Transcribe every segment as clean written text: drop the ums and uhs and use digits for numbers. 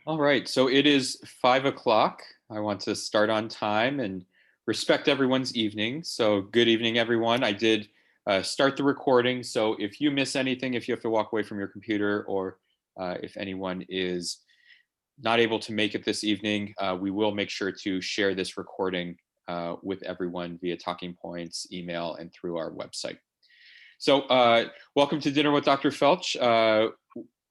All right, so it is 5 o'clock. I want to start on time and respect everyone's evening. So, good evening, everyone. I did start the recording. So, if you miss anything, if you have to walk away from your computer, or if anyone is not able to make it this evening, we will make sure to share this recording with everyone via talking points, email, and through our website. So, welcome to Dinner with Dr. Felch.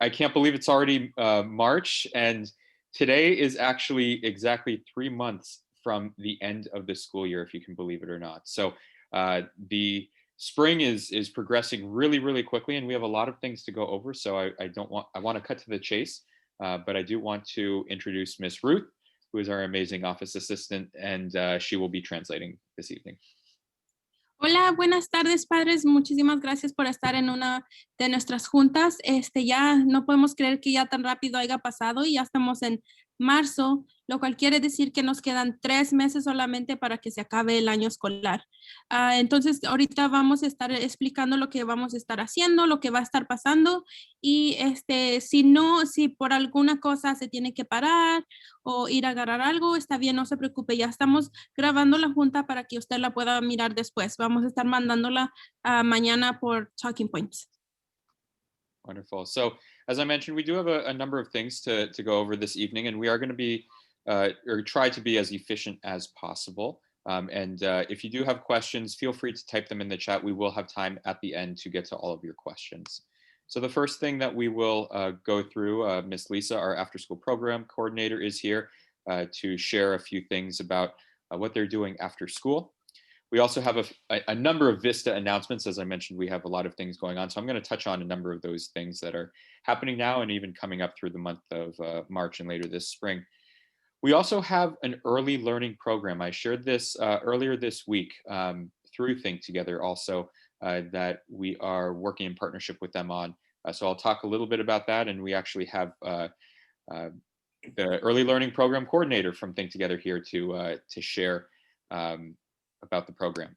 I can't believe it's already March, and today is actually exactly 3 months from the end of the school year, if you can believe it or not. So the spring is progressing really, really quickly, and we have a lot of things to go over. So I want to cut to the chase, but I do want to introduce Miss Ruth, who is our amazing office assistant, and she will be translating this evening. Hola, buenas tardes, padres. Muchísimas gracias por estar en una de nuestras juntas. Ya no podemos creer que ya tan rápido haya pasado y ya estamos en marzo, lo cual quiere decir que nos quedan 3 meses solamente para que se acabe el año escolar. Entonces, ahorita vamos a estar explicando lo que vamos a estar haciendo, lo que va a estar pasando y si por alguna cosa se tiene que parar o ir a agarrar algo, está bien, no se preocupe, ya estamos grabando la junta para que usted la pueda mirar después. Vamos a estar mandándola mañana por Talking Points. Wonderful. So, as I mentioned, we do have a number of things to go over this evening, and we are going to be or try to be as efficient as possible. If you do have questions, feel free to type them in the chat. We will have time at the end to get to all of your questions. So the first thing that we will go through, Miss Lisa, our after-school program coordinator, is here to share a few things about what they're doing after school. We also have a number of Vista announcements. As I mentioned, we have a lot of things going on. So I'm going to touch on a number of those things that are happening now and even coming up through the month of March and later this spring. We also have an early learning program. I shared this earlier this week through Think Together also that we are working in partnership with them on. So I'll talk a little bit about that. And we actually have the early learning program coordinator from Think Together here to share about the program.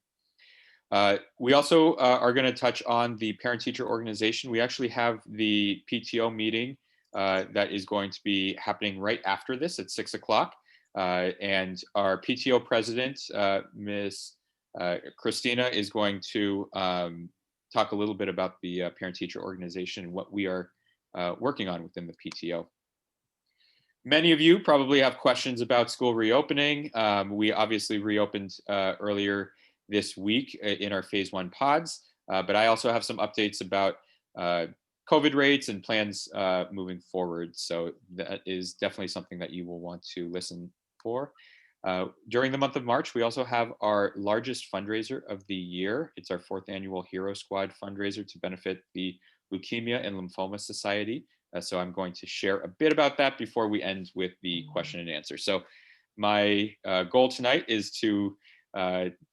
We also are going to touch on the parent-teacher organization. We actually have the PTO meeting that is going to be happening right after this at 6 o'clock. And our PTO president, Miss Christina, is going to talk a little bit about the parent-teacher organization and what we are working on within the PTO. Many of you probably have questions about school reopening. We obviously reopened earlier this week in our phase 1 pods, but I also have some updates about COVID rates and plans moving forward. So that is definitely something that you will want to listen for. During the month of March, we also have our largest fundraiser of the year. It's our 4th annual Hero Squad fundraiser to benefit the Leukemia and Lymphoma Society. So I'm going to share a bit about that before we end with the question and answer. So my goal tonight is to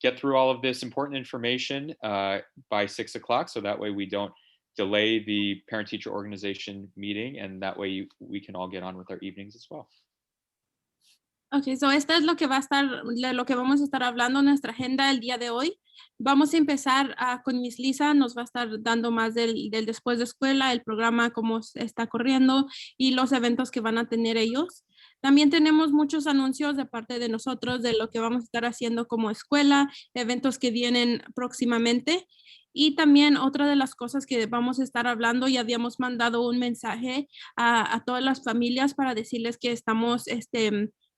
get through all of this important information by 6 o'clock. So that way we don't delay the parent-teacher organization meeting, and that way we can all get on with our evenings as well. Ok, so esta es lo que vamos a estar hablando en nuestra agenda el día de hoy. Vamos a empezar con Miss Lisa, nos va a estar dando más del después de escuela, el programa, cómo está corriendo y los eventos que van a tener ellos. También tenemos muchos anuncios de parte de nosotros de lo que vamos a estar haciendo como escuela, eventos que vienen próximamente. Y también otra de las cosas que vamos a estar hablando, ya habíamos mandado un mensaje a todas las familias para decirles que estamos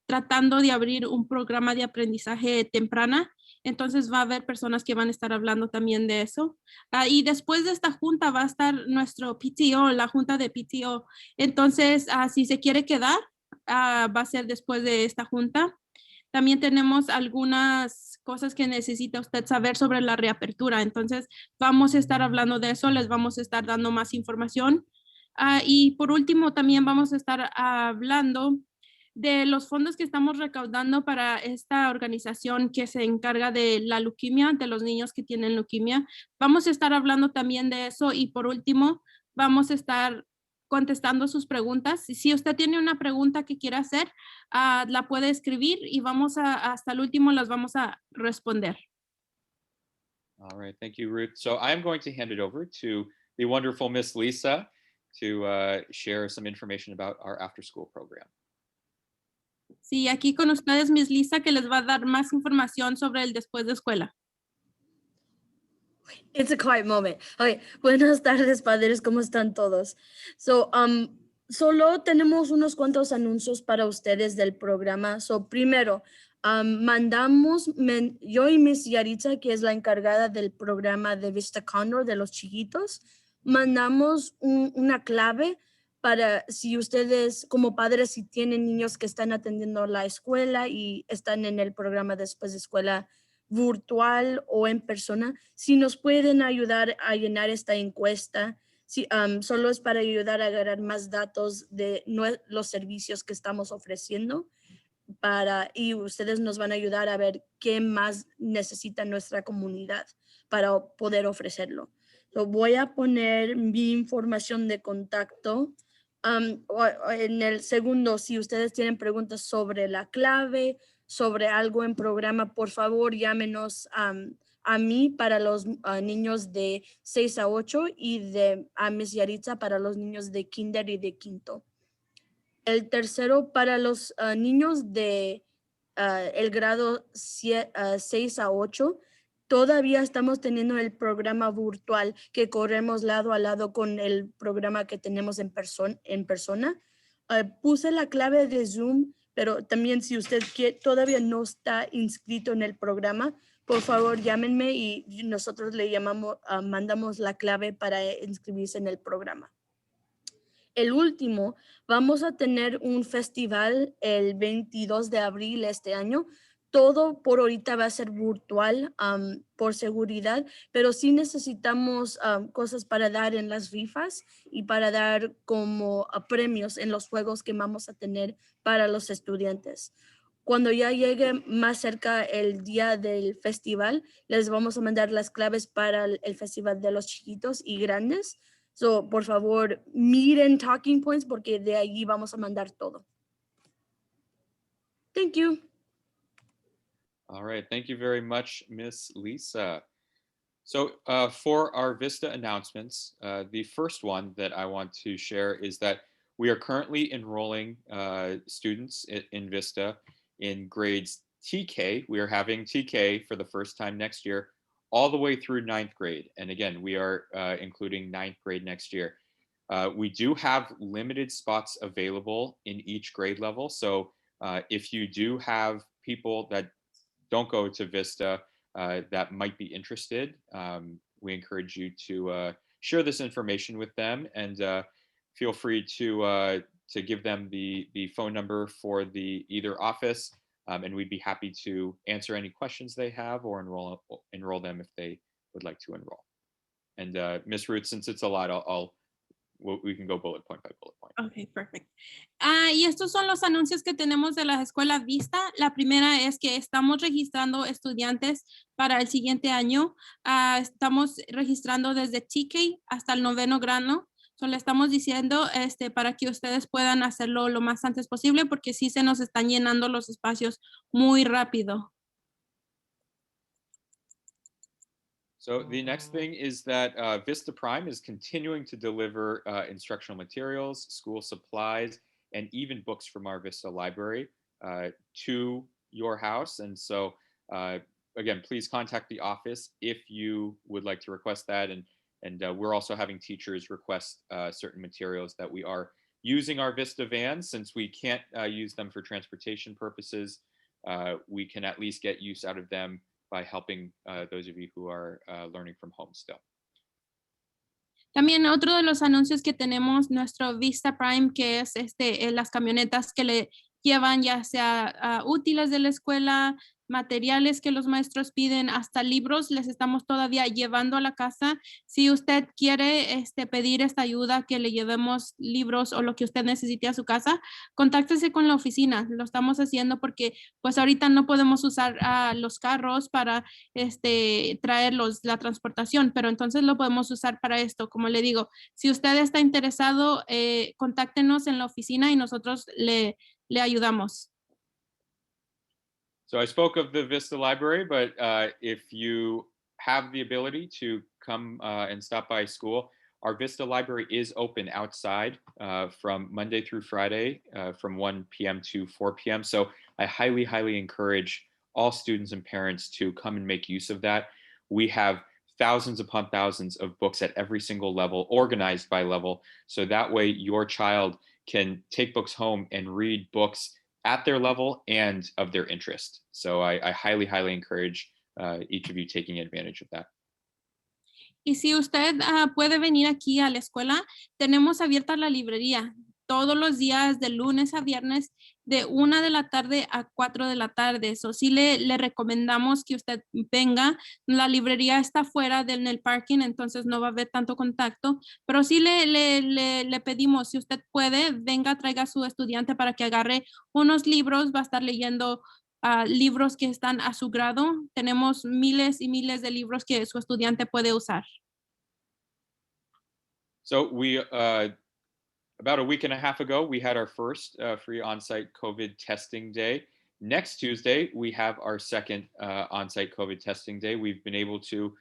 tratando de abrir un programa de aprendizaje temprana. Entonces va a haber personas que van a estar hablando también de eso. Y después de esta junta va a estar nuestro PTO, la junta de PTO. Entonces, si se quiere quedar, va a ser después de esta junta. También tenemos algunas cosas que necesita usted saber sobre la reapertura. Entonces, vamos a estar hablando de eso, les vamos a estar dando más información. Y por último, también vamos a estar hablando de los fondos que estamos recaudando para esta organización que se encarga de la leucemia, de los niños que tienen leucemia. Vamos a estar hablando también de eso y por último vamos a estar contestando sus preguntas. Si usted tiene una pregunta que quiera hacer, la puede escribir y hasta el último las vamos a responder. All right, thank you, Ruth. So I'm going to hand it over to the wonderful Miss Lisa to share some information about our after-school program. Sí, aquí con ustedes Miss Lisa que les va a dar más información sobre el después de escuela. It's a quiet moment. Okay, buenas tardes, padres, ¿cómo están todos? Solo tenemos unos cuantos anuncios para ustedes del programa. Primero, yo y Miss Yaritza, que es la encargada del programa de Vista Condor de los chiquitos, mandamos una clave para si ustedes como padres, si tienen niños que están atendiendo la escuela y están en el programa después de escuela virtual o en persona, si nos pueden ayudar a llenar esta encuesta. Si, solo es para ayudar a agarrar más datos de los servicios que estamos ofreciendo y ustedes nos van a ayudar a ver qué más necesita nuestra comunidad para poder ofrecerlo. Voy a poner mi información de contacto. En el segundo, si ustedes tienen preguntas sobre la clave, sobre algo en programa, por favor llámenos a mí para los niños de 6 a 8 y a Miss Yaritza para los niños de kinder y de quinto. El tercero para los niños de el grado 6 a 8, todavía estamos teniendo el programa virtual que corremos lado a lado con el programa que tenemos en persona. Puse la clave de Zoom, pero también si usted todavía no está inscrito en el programa, por favor llámenme y nosotros le mandamos la clave para inscribirse en el programa. El último, vamos a tener un festival el 22 de abril este año. Todo por ahorita va a ser virtual por seguridad, pero sí necesitamos cosas para dar en las rifas y para dar como premios en los juegos que vamos a tener para los estudiantes. Cuando ya llegue más cerca el día del festival, les vamos a mandar las claves para el festival de los chiquitos y grandes. Por favor, miren Talking Points porque de allí vamos a mandar todo. Thank you. All right, thank you very much, Miss Lisa. So for our Vista announcements, the first one that I want to share is that we are currently enrolling students in Vista in grades TK. We are having TK for the first time next year, all the way through 9th grade. And again, we are including 9th grade next year. We do have limited spots available in each grade level. So if you do have people that don't go to Vista that might be interested, we encourage you to share this information with them, and feel free to give them the phone number for the either office, and we'd be happy to answer any questions they have or enroll them if they would like to enroll. And Ms. Ruth, since it's a lot, we can go bullet point by bullet point. Ok, perfecto. Y estos son los anuncios que tenemos de la escuela Vista. La primera es que estamos registrando estudiantes para el siguiente año. Estamos registrando desde TK hasta el 9º grado. Le estamos diciendo para que ustedes puedan hacerlo lo más antes posible porque sí se nos están llenando los espacios muy rápido. So the next thing is that Vista Prime is continuing to deliver instructional materials, school supplies, and even books from our Vista library to your house. And so, again, please contact the office if you would like to request that. And we're also having teachers request certain materials that we are using our Vista vans. Since we can't use them for transportation purposes, we can at least get use out of them by helping those of you who are learning from home still. También otro de los anuncios que tenemos, nuestro Vista Prime, que es las camionetas que le llevan ya sea útiles de la escuela, materiales que los maestros piden, hasta libros, les estamos todavía llevando a la casa. Si usted quiere pedir esta ayuda, que le llevemos libros o lo que usted necesite a su casa, contáctese con la oficina. Lo estamos haciendo porque pues ahorita no podemos usar los carros para traerlos, la transportación, pero entonces lo podemos usar para esto. Como le digo, si usted está interesado, contáctenos en la oficina y nosotros le ayudamos. So I spoke of the Vista Library, but if you have the ability to come and stop by school, our Vista Library is open outside from Monday through Friday from 1 p.m. to 4 p.m. So I highly, highly encourage all students and parents to come and make use of that. We have thousands upon thousands of books at every single level, organized by level. So that way your child can take books home and read books at their level and of their interest. So I highly, highly encourage each of you taking advantage of that. Y si usted puede venir aquí a la escuela, tenemos abierta la librería todos los días de lunes a viernes de 1 de la tarde a 4 de la tarde. So, sí le recomendamos que usted venga. La librería está fuera en el parking, entonces no va a haber tanto contacto, pero sí le pedimos, si usted puede, venga, traiga a su estudiante para que agarre unos libros, va a estar leyendo libros que están a su grado. Tenemos miles y miles de libros que su estudiante puede usar. So we, about a week and a half ago, we had our first free on-site COVID testing day. Next Tuesday, we have our second on-site COVID testing day. We've been able to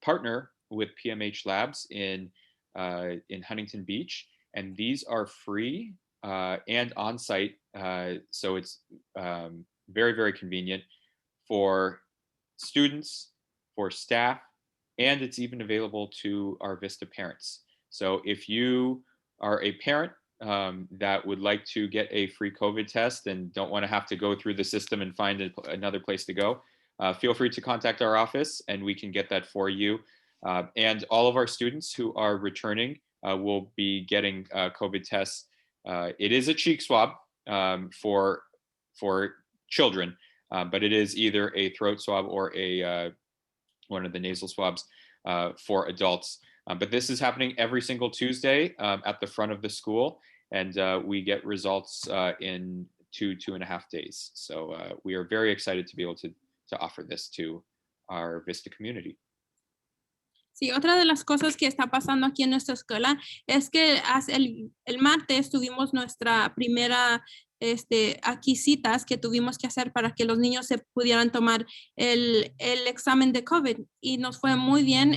partner with PMH Labs in Huntington Beach, and these are free and on-site. So it's very, very convenient for students, for staff, and it's even available to our Vista parents. So if you are a parent that would like to get a free COVID test and don't want to have to go through the system and find another place to go, feel free to contact our office and we can get that for you. And all of our students who are returning will be getting COVID tests. It is a cheek swab for children, but it is either a throat swab or one of the nasal swabs for adults. But this is happening every single Tuesday at the front of the school, and we get results in 2.5 days. So we are very excited to be able to offer this to our Vista community. Sí, otra de las cosas que está pasando aquí en nuestra escuela es que el martes tuvimos nuestra primera aquí citas que tuvimos que hacer para que los niños se pudieran tomar el examen de COVID y nos fue muy bien.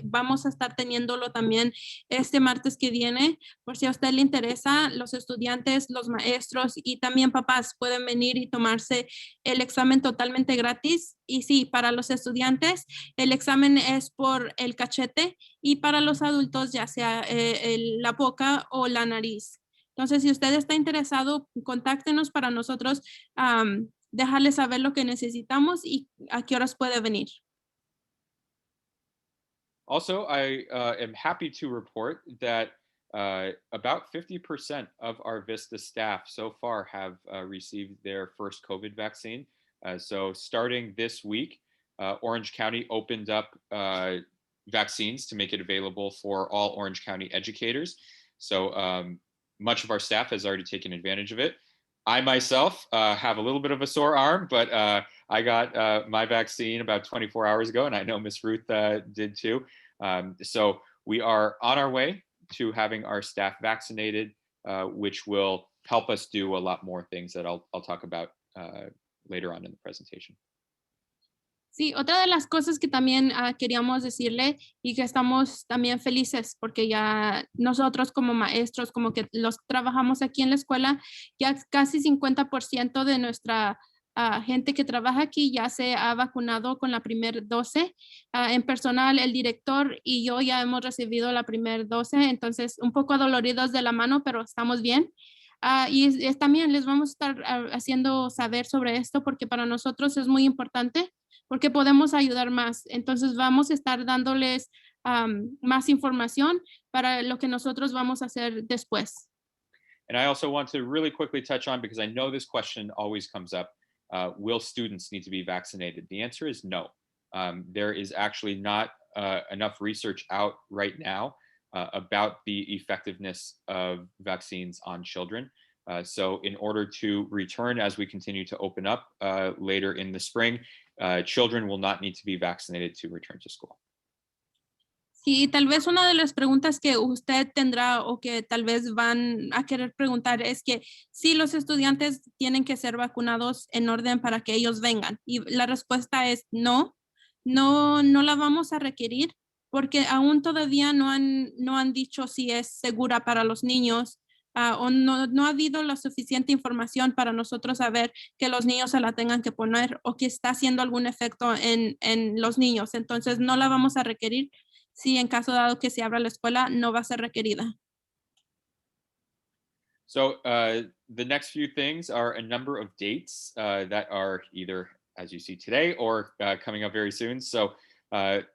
Vamos a estar teniéndolo también este martes que viene. Por si a usted le interesa, los estudiantes, los maestros y también papás pueden venir y tomarse el examen totalmente gratis. Y sí, para los estudiantes el examen es por el cachete y para los adultos ya sea la boca o la nariz. Entonces, si usted está interesado, contáctenos para nosotros dejarle saber lo que necesitamos y a qué horas puede venir. Also, I am happy to report that about 50% of our Vista staff so far have received their first COVID vaccine. So starting this week, Orange County opened up vaccines to make it available for all Orange County educators. So much of our staff has already taken advantage of it. I myself have a little bit of a sore arm, but I got my vaccine about 24 hours ago, and I know Miss Ruth did too. So we are on our way to having our staff vaccinated, which will help us do a lot more things that I'll talk about later on in the presentation. Sí, otra de las cosas que también queríamos decirle y que estamos también felices porque ya nosotros como maestros, como que los trabajamos aquí en la escuela, ya casi 50% de nuestra gente que trabaja aquí ya se ha vacunado con la primera dosis. En personal, el director y yo ya hemos recibido la primera dosis, entonces un poco doloridos de la mano, pero estamos bien. Y también les vamos a estar haciendo saber sobre esto porque para nosotros es muy importante porque podemos ayudar más. Entonces vamos a estar dándoles más información para lo que nosotros vamos a hacer después. And I also want to really quickly touch on, because I know this question always comes up, will students need to be vaccinated? The answer is no. There is actually not enough research out right now about the effectiveness of vaccines on children. So in order to return as we continue to open up later in the spring, children will not need to be vaccinated to return to school. Sí, tal vez una de las preguntas que usted tendrá o que tal vez van a querer preguntar es que si los estudiantes tienen que ser vacunados en orden para que ellos vengan. Y la respuesta es no la vamos a requerir. porque aún todavía no han dicho si es segura para los niños. O no ha habido la suficiente información para nosotros saber que los niños se la tengan que poner o que está haciendo algún efecto en los niños. Entonces no la vamos a requerir si en caso dado que se abra la escuela no va a ser requerida. So the next few things are a number of dates that are either, as you see today, or coming up very soon. So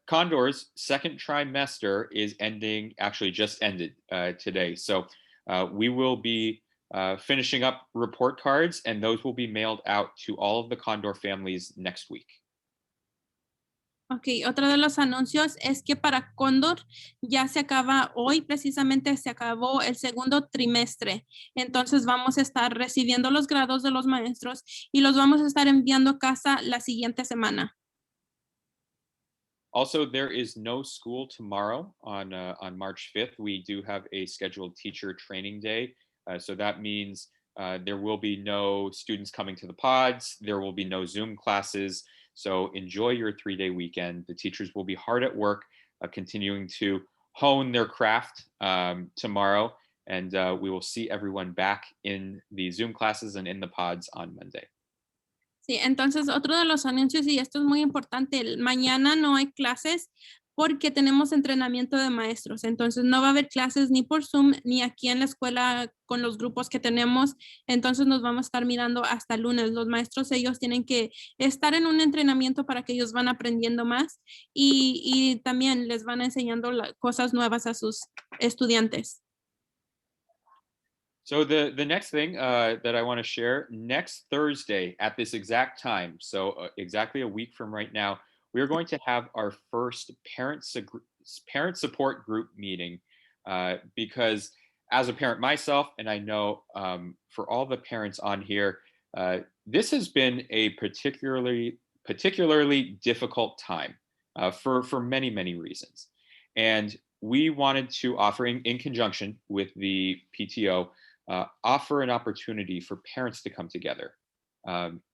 Condor's second trimester is ending, actually just ended today. So we will be finishing up report cards, and those will be mailed out to all of the Condor families next week. Ok, otro de los anuncios es que para Cóndor ya se acaba, hoy precisamente se acabó el segundo trimestre. Entonces vamos a estar recibiendo los grados de los maestros y los vamos a estar enviando a casa la siguiente semana. Also, there is no school tomorrow on March 5th. We do have a scheduled teacher training day. So that means there will be no students coming to the pods. There will be no Zoom classes. So enjoy your 3-day weekend. The teachers will be hard at work, continuing to hone their craft tomorrow. And we will see everyone back in the Zoom classes and in the pods on Monday. Sí, entonces otro de los anuncios, y esto es muy importante, mañana no hay clases porque tenemos entrenamiento de maestros. Entonces no va a haber clases ni por Zoom ni aquí en la escuela con los grupos que tenemos. Entonces nos vamos a estar mirando hasta el lunes. Los maestros, ellos tienen que estar en un entrenamiento para que ellos van aprendiendo más y también les van enseñando cosas nuevas a sus estudiantes. So the next thing that I want to share, next Thursday at this exact time, so exactly a week from right now, we are going to have our first parent support group meeting because as a parent myself, and I know for all the parents on here, this has been a particularly difficult time for many, many reasons. And we wanted to offer, in conjunction with the PTO, offer an opportunity for parents to come together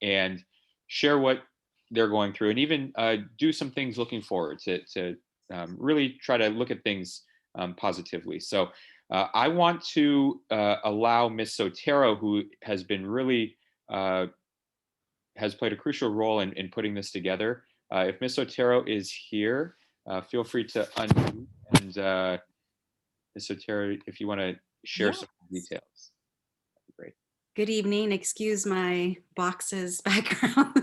and share what they're going through, and even do some things looking forward to really try to look at things positively. So I want to allow Ms. Sotero, who has been really has played a crucial role in putting this together. If Ms. Sotero is here, feel free to unmute, and Ms. Sotero, if you want to share some details. That'd be great. Good evening. Excuse my boxes background.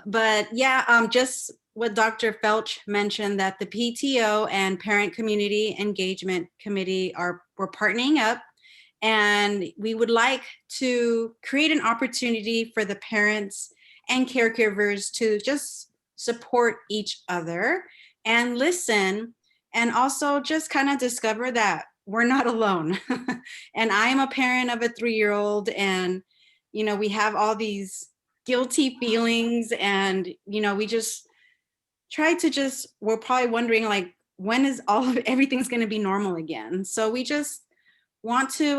But yeah, just what Dr. Felch mentioned, that the PTO and Parent Community Engagement Committee we're partnering up, and we would like to create an opportunity for the parents and caregivers to just support each other and listen, and also just kind of discover that we're not alone. And I am a parent of a 3-year-old, and, you know, we have all these guilty feelings, and, you know, we just try to we're probably wondering, like, when is everything's going to be normal again? So we just want to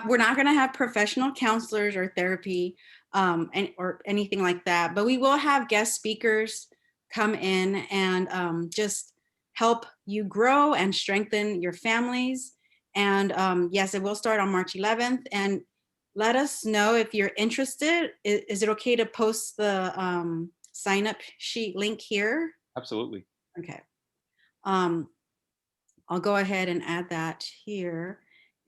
we're not going to have professional counselors or therapy or anything like that, but we will have guest speakers come in and just help you grow and strengthen your families. And yes, it will start on March 11th. And let us know if you're interested. Is it okay to post the sign up sheet link here? Absolutely. Okay. I'll go ahead and add that here.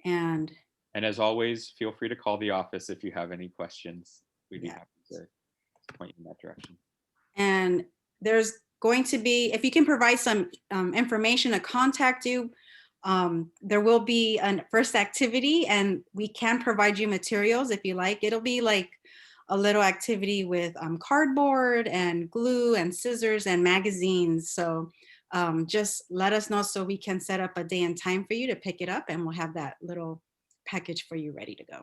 And as always, feel free to call the office if you have any questions. We'd be happy to point you in that direction. And there's going to be, if you can provide some information to contact you, there will be a first activity, and we can provide you materials if you like. It'll be like a little activity with cardboard and glue and scissors and magazines. So just let us know so we can set up a day and time for you to pick it up, and we'll have that little package for you ready to go.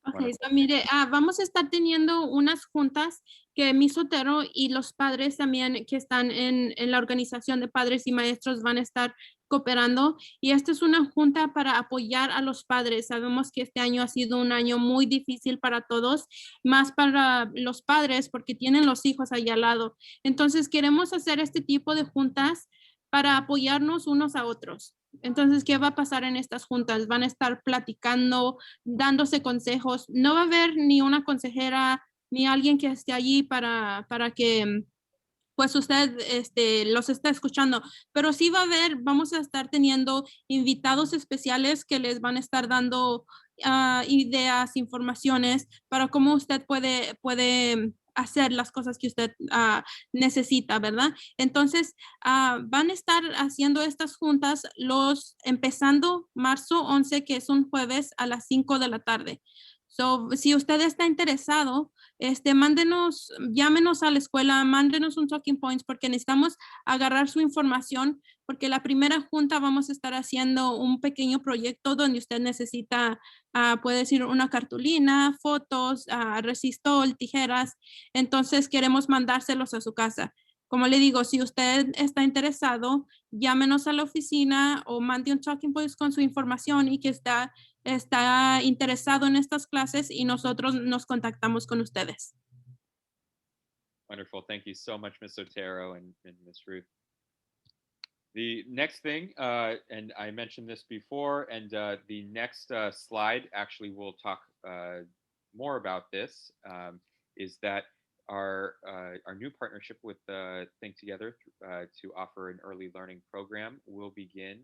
Ok, so mire, vamos a estar teniendo unas juntas que mi Sotero y los padres también que están en la organización de padres y maestros van a estar cooperando, y esta es una junta para apoyar a los padres. Sabemos que este año ha sido un año muy difícil para todos, más para los padres porque tienen los hijos ahí al lado. Entonces queremos hacer este tipo de juntas para apoyarnos unos a otros. Entonces, ¿qué va a pasar en estas juntas? Van a estar platicando, dándose consejos. No va a haber ni una consejera ni alguien que esté allí para que pues usted los está escuchando, pero sí va a haber, vamos a estar teniendo invitados especiales que les van a estar dando ideas, informaciones para cómo usted puede hacer las cosas que usted necesita, ¿verdad? Entonces, van a estar haciendo estas juntas empezando marzo 11, que es un jueves a las 5 de la tarde. So, si usted está interesado, mándenos, llámenos a la escuela, mándenos un talking points porque necesitamos agarrar su información, porque la primera junta vamos a estar haciendo un pequeño proyecto donde usted necesita, puede decir, una cartulina, fotos, resistol, tijeras. Entonces queremos mandárselos a su casa. Como le digo, si usted está interesado, llámenos a la oficina o mande un talking points con su información y que está interesado en estas clases y nosotros nos contactamos con ustedes. Wonderful. Thank you so much, Ms. Otero and Ms. Ruth. The next thing, and I mentioned this before, and the next slide actually will talk more about this, is that our new partnership with Think Together to offer an early learning program will begin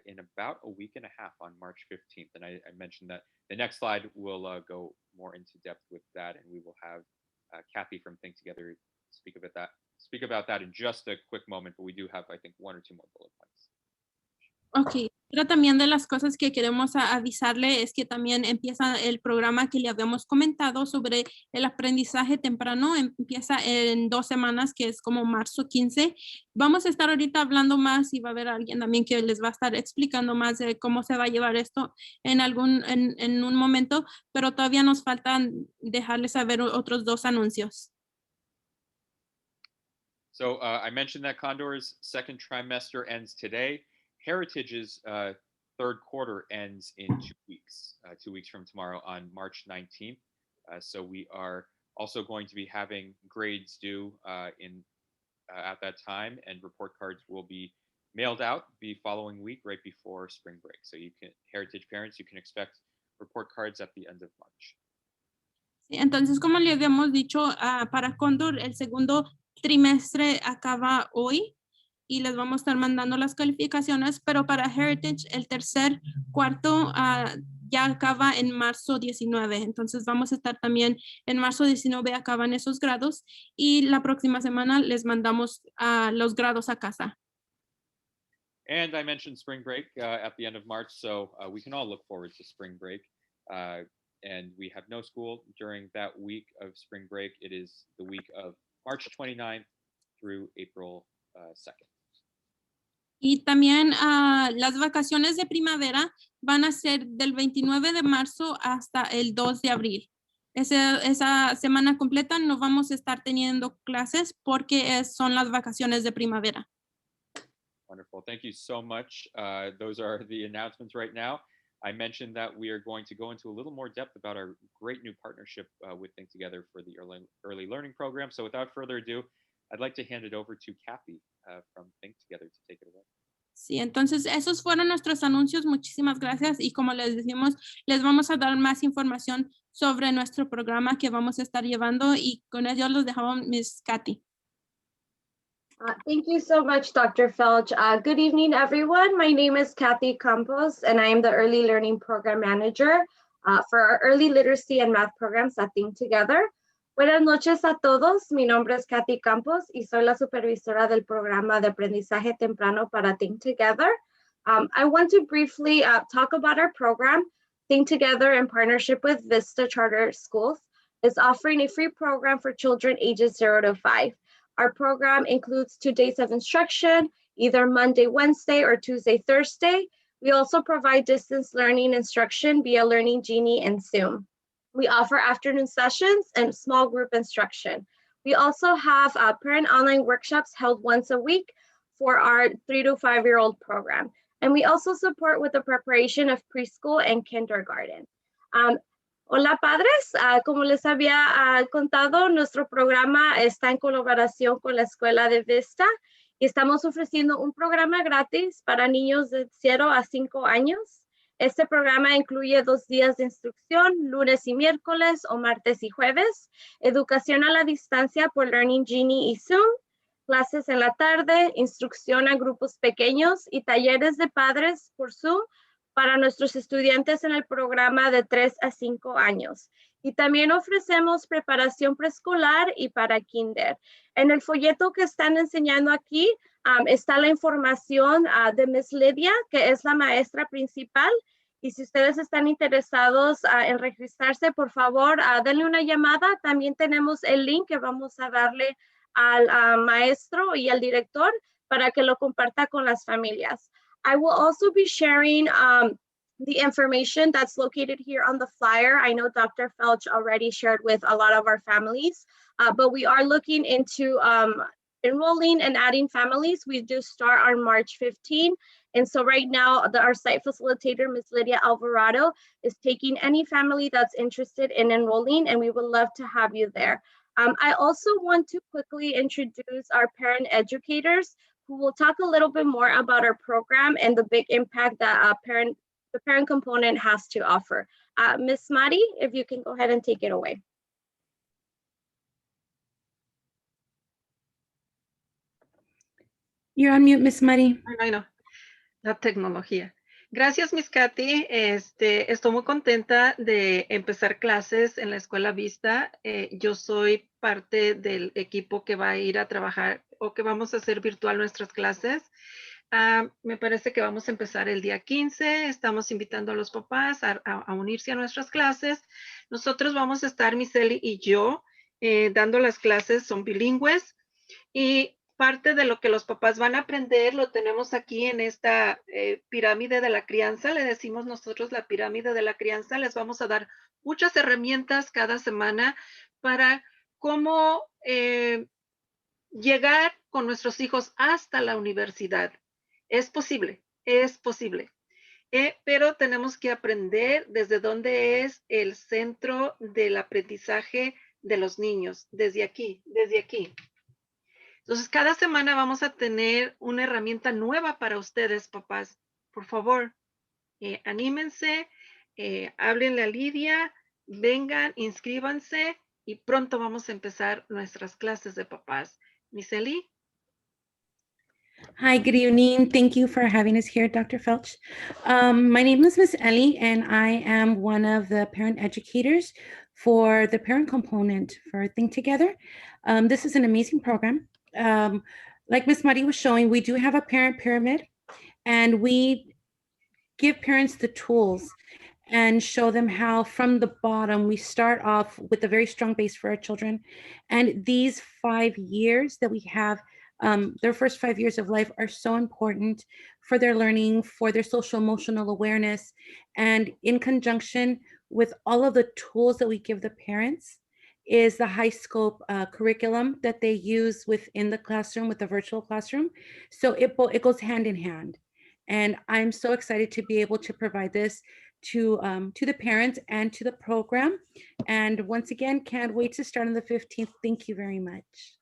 in about a week and a half on March 15th. And I mentioned that the next slide will go more into depth with that, and we will have Kathy from Think Together speak about that in just a quick moment, but we do have, I think, one or two more bullet points. Ok, otra también de las cosas que queremos avisarle es que también empieza el programa que le habíamos comentado sobre el aprendizaje temprano, empieza en 2 semanas, que es como marzo 15. Vamos a estar ahorita hablando más y va a haber alguien también que les va a estar explicando más de cómo se va a llevar esto en un momento, pero todavía nos faltan dejarles saber otros 2 anuncios. So I mentioned that Condor's second trimester ends today. Heritage's third quarter ends in 2 weeks, 2 weeks from tomorrow on March 19th. So we are also going to be having grades due at that time, and report cards will be mailed out the following week right before spring break. So Heritage parents, you can expect report cards at the end of March. Entonces, como le habíamos dicho, para Condor el segundo trimestre acaba hoy y les vamos a estar mandando las calificaciones, pero para Heritage el tercer cuarto ya acaba en marzo 19. Entonces vamos a estar también en marzo 19, acaban esos grados y la próxima semana les mandamos los grados a casa. And I mentioned spring break at the end of March, so we can all look forward to spring break. And we have no school during that week of spring break. It is the week of March 29th through April 2nd. Y también las vacaciones de primavera van a ser del 29 de marzo hasta el 2 de abril. Esa semana completa no vamos a estar teniendo clases porque son las vacaciones de primavera. Wonderful. Thank you so much. Those are the announcements right now. I mentioned that we are going to go into a little more depth about our great new partnership with Think Together for the early learning program. So without further ado, I'd like to hand it over to Kathy from Think Together to take it away. Sí, entonces esos fueron nuestros anuncios. Muchísimas gracias. Y como les decimos, les vamos a dar más información sobre nuestro programa que vamos a estar llevando y con ello los dejamos Miss Kathy. Thank you so much, Dr. Felch. Good evening, everyone. My name is Kathy Campos, and I am the Early Learning Program Manager for our Early Literacy and Math programs at Think Together. Buenas noches a todos. Mi nombre es Kathy Campos y soy la supervisora del programa de aprendizaje temprano para Think Together. I want to briefly talk about our program. Think Together, in partnership with Vista Charter Schools, is offering a free program for children ages 0 to 5. Our program includes 2 days of instruction, either Monday, Wednesday, or Tuesday, Thursday. We also provide distance learning instruction via Learning Genie and Zoom. We offer afternoon sessions and small group instruction. We also have parent online workshops held once a week, for our 3 to 5-year-old program. And we also support with the preparation of preschool and kindergarten. Hola padres, como les había contado, nuestro programa está en colaboración con la Escuela de Vista y estamos ofreciendo un programa gratis para niños de 0 a 5 años. Este programa incluye 2 días de instrucción, lunes y miércoles o martes y jueves, educación a la distancia por Learning Genie y Zoom, clases en la tarde, instrucción a grupos pequeños y talleres de padres por Zoom para nuestros estudiantes en el programa de 3 a 5 años. Y también ofrecemos preparación preescolar y para kinder. En el folleto que están enseñando aquí está la información de Miss Lidia, que es la maestra principal. Y si ustedes están interesados en registrarse, por favor, denle una llamada. También tenemos el link que vamos a darle al maestro y al director para que lo comparta con las familias. I will also be sharing the information that's located here on the flyer. I know Dr. Felch already shared with a lot of our families, but we are looking into enrolling and adding families. We do start on March 15. And so right now, our site facilitator, Ms. Lydia Alvarado, is taking any family that's interested in enrolling, and we would love to have you there. I also want to quickly introduce our parent educators who will talk a little bit more about our program and the big impact that the parent component has to offer. Ms. Mari, if you can go ahead and take it away. You're on mute, Ms. Mari. Ay, no, la tecnología. Gracias, Miss Katy. Estoy muy contenta de empezar clases en la Escuela Vista. Yo soy parte del equipo que va a ir a trabajar o que vamos a hacer virtual nuestras clases. Me parece que vamos a empezar el día 15. Estamos invitando a los papás a unirse a nuestras clases. Nosotros vamos a estar, Miss Eli y yo, dando las clases, son bilingües. Y parte de lo que los papás van a aprender lo tenemos aquí en esta pirámide de la crianza. Le decimos nosotros la pirámide de la crianza. Les vamos a dar muchas herramientas cada semana para cómo llegar con nuestros hijos hasta la universidad. Es posible, pero tenemos que aprender desde dónde es el centro del aprendizaje de los niños, desde aquí. Entonces, cada semana vamos a tener una herramienta nueva para ustedes, papás. Por favor, anímense, háblenle a Lidia, vengan, inscríbanse y pronto vamos a empezar nuestras clases de papás. Miss Eli? Hi, good evening. Thank you for having us here, Dr. Felch. My name is Miss Ellie, and I am one of the parent educators for the parent component for Think Together. This is an amazing program. Like Miss Mari was showing, we do have a parent pyramid, and we give parents the tools and show them how from the bottom, we start off with a very strong base for our children. And these 5 years that we have, their first 5 years of life are so important for their learning, for their social emotional awareness, and in conjunction with all of the tools that we give the parents is the high scope curriculum that they use within the classroom with the virtual classroom. So it goes hand in hand. And I'm so excited to be able to provide this to the parents and to the program. And once again, can't wait to start on the 15th. Thank you very much.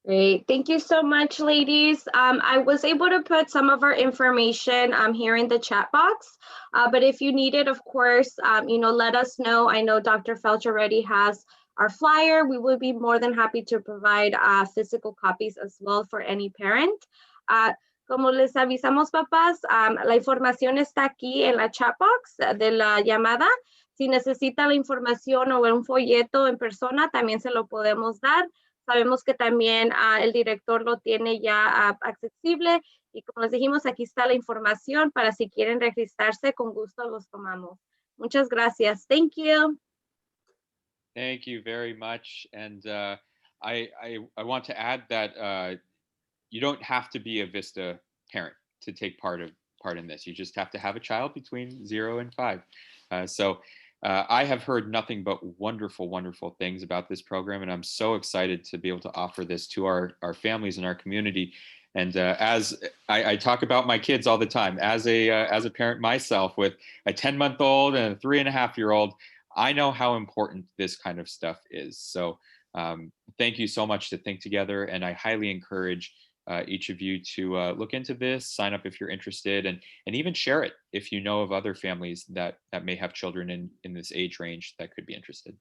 Great. Thank you so much, ladies. I was able to put some of our information here in the chat box, but if you need it, of course, let us know. I know Dr. Felch already has our flyer. We will be more than happy to provide physical copies as well for any parent. Como les avisamos, papás, la información está aquí en la chat box de la llamada. Si necesita la información o un folleto en persona, también se lo podemos dar. Sabemos que también el director lo tiene ya accesible y como les dijimos, aquí está la información para si quieren registrarse, con gusto los tomamos. Muchas gracias. Thank you. Thank you very much. And I want to add that you don't have to be a Vista parent to take part in this. You just have to have a child between 0 and 5. I have heard nothing but wonderful, wonderful things about this program, and I'm so excited to be able to offer this to our families and our community. And as I talk about my kids all the time, as a parent myself with a 10-month-old and a 3.5-year-old, I know how important this kind of stuff is. So thank you so much to Think Together, and I highly encourage each of you to look into this, sign up if you're interested, and even share it if you know of other families that may have children in this age range that could be interested.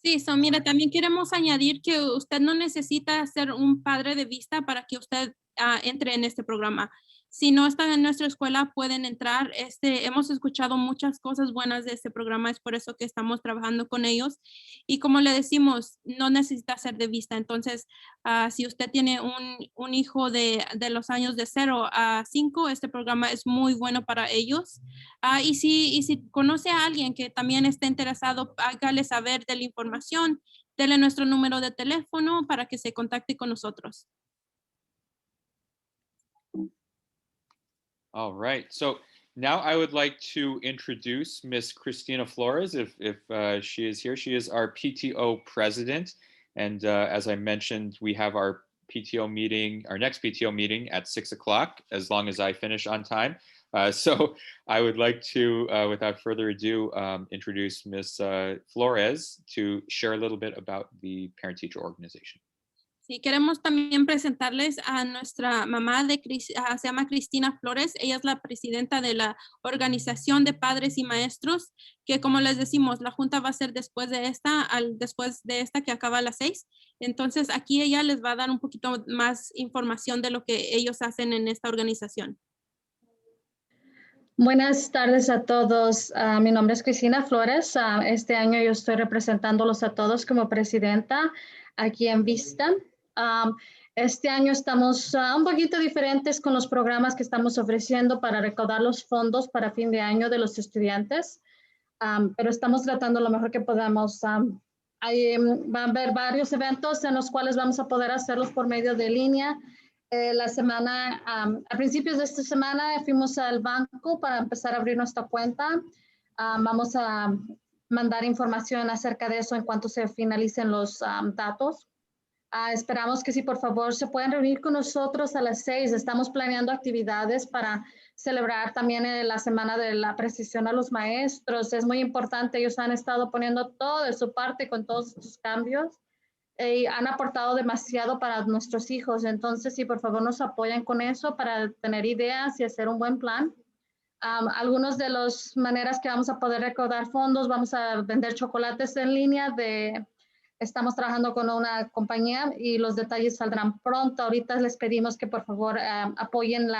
Sí, mira, también queremos añadir que usted no necesita ser un padre de vista para que usted entre en este programa. Si no están en nuestra escuela, pueden entrar. Hemos escuchado muchas cosas buenas de este programa, es por eso que estamos trabajando con ellos. Y como le decimos, no necesita ser de vista. Entonces, si usted tiene un hijo de los años de 0 a 5, este programa es muy bueno para ellos. Y si conoce a alguien que también esté interesado, hágale saber de la información, dele nuestro número de teléfono para que se contacte con nosotros. All right. So now I would like to introduce Miss Christina Flores, if she is here. She is our PTO president. And as I mentioned, we have our PTO meeting, our next PTO meeting at 6 o'clock, as long as I finish on time. So I would like to, without further ado, introduce Miss Flores to share a little bit about the parent-teacher organization. Sí, queremos también presentarles a nuestra mamá, se llama Christina Flores. Ella es la presidenta de la Organización de Padres y Maestros, que como les decimos, la junta va a ser después de esta que acaba a las 6. Entonces aquí ella les va a dar un poquito más información de lo que ellos hacen en esta organización. Buenas tardes a todos. Mi nombre es Christina Flores. Este año yo estoy representándolos a todos como presidenta aquí en Vista. Este año estamos un poquito diferentes con los programas que estamos ofreciendo para recaudar los fondos para fin de año de los estudiantes, pero estamos tratando lo mejor que podamos. Van a haber varios eventos en los cuales vamos a poder hacerlos por medio de línea. La semana, a principios de esta semana fuimos al banco para empezar a abrir nuestra cuenta. Vamos a mandar información acerca de eso en cuanto se finalicen los datos. Esperamos que sí, por favor, se puedan reunir con nosotros a las 6. Estamos planeando actividades para celebrar también la semana de la precisión a los maestros. Es muy importante, ellos han estado poniendo todo de su parte con todos estos cambios y han aportado demasiado para nuestros hijos. Entonces, sí, por favor, nos apoyan con eso para tener ideas y hacer un buen plan. Algunas de las maneras que vamos a poder recaudar fondos, vamos a vender chocolates en línea Estamos trabajando con una compañía y los detalles saldrán pronto. Ahorita les pedimos que por favor apoyen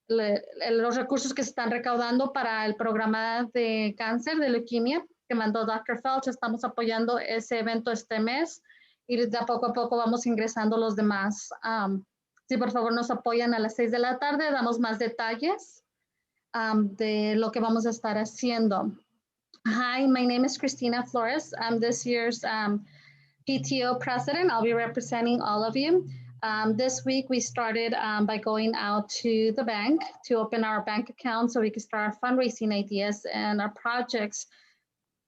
los recursos que se están recaudando para el programa de cáncer de leuquimia que mandó Dr. Felch. Estamos apoyando ese evento este mes y de poco a poco vamos ingresando los demás. Si por favor nos apoyan a las 6 de la tarde, damos más detalles de lo que vamos a estar haciendo. Hi, my name is Christina Flores. I'm this year's PTO president. I'll be representing all of you. This week we started by going out to the bank to open our bank account so we can start our fundraising ideas and our projects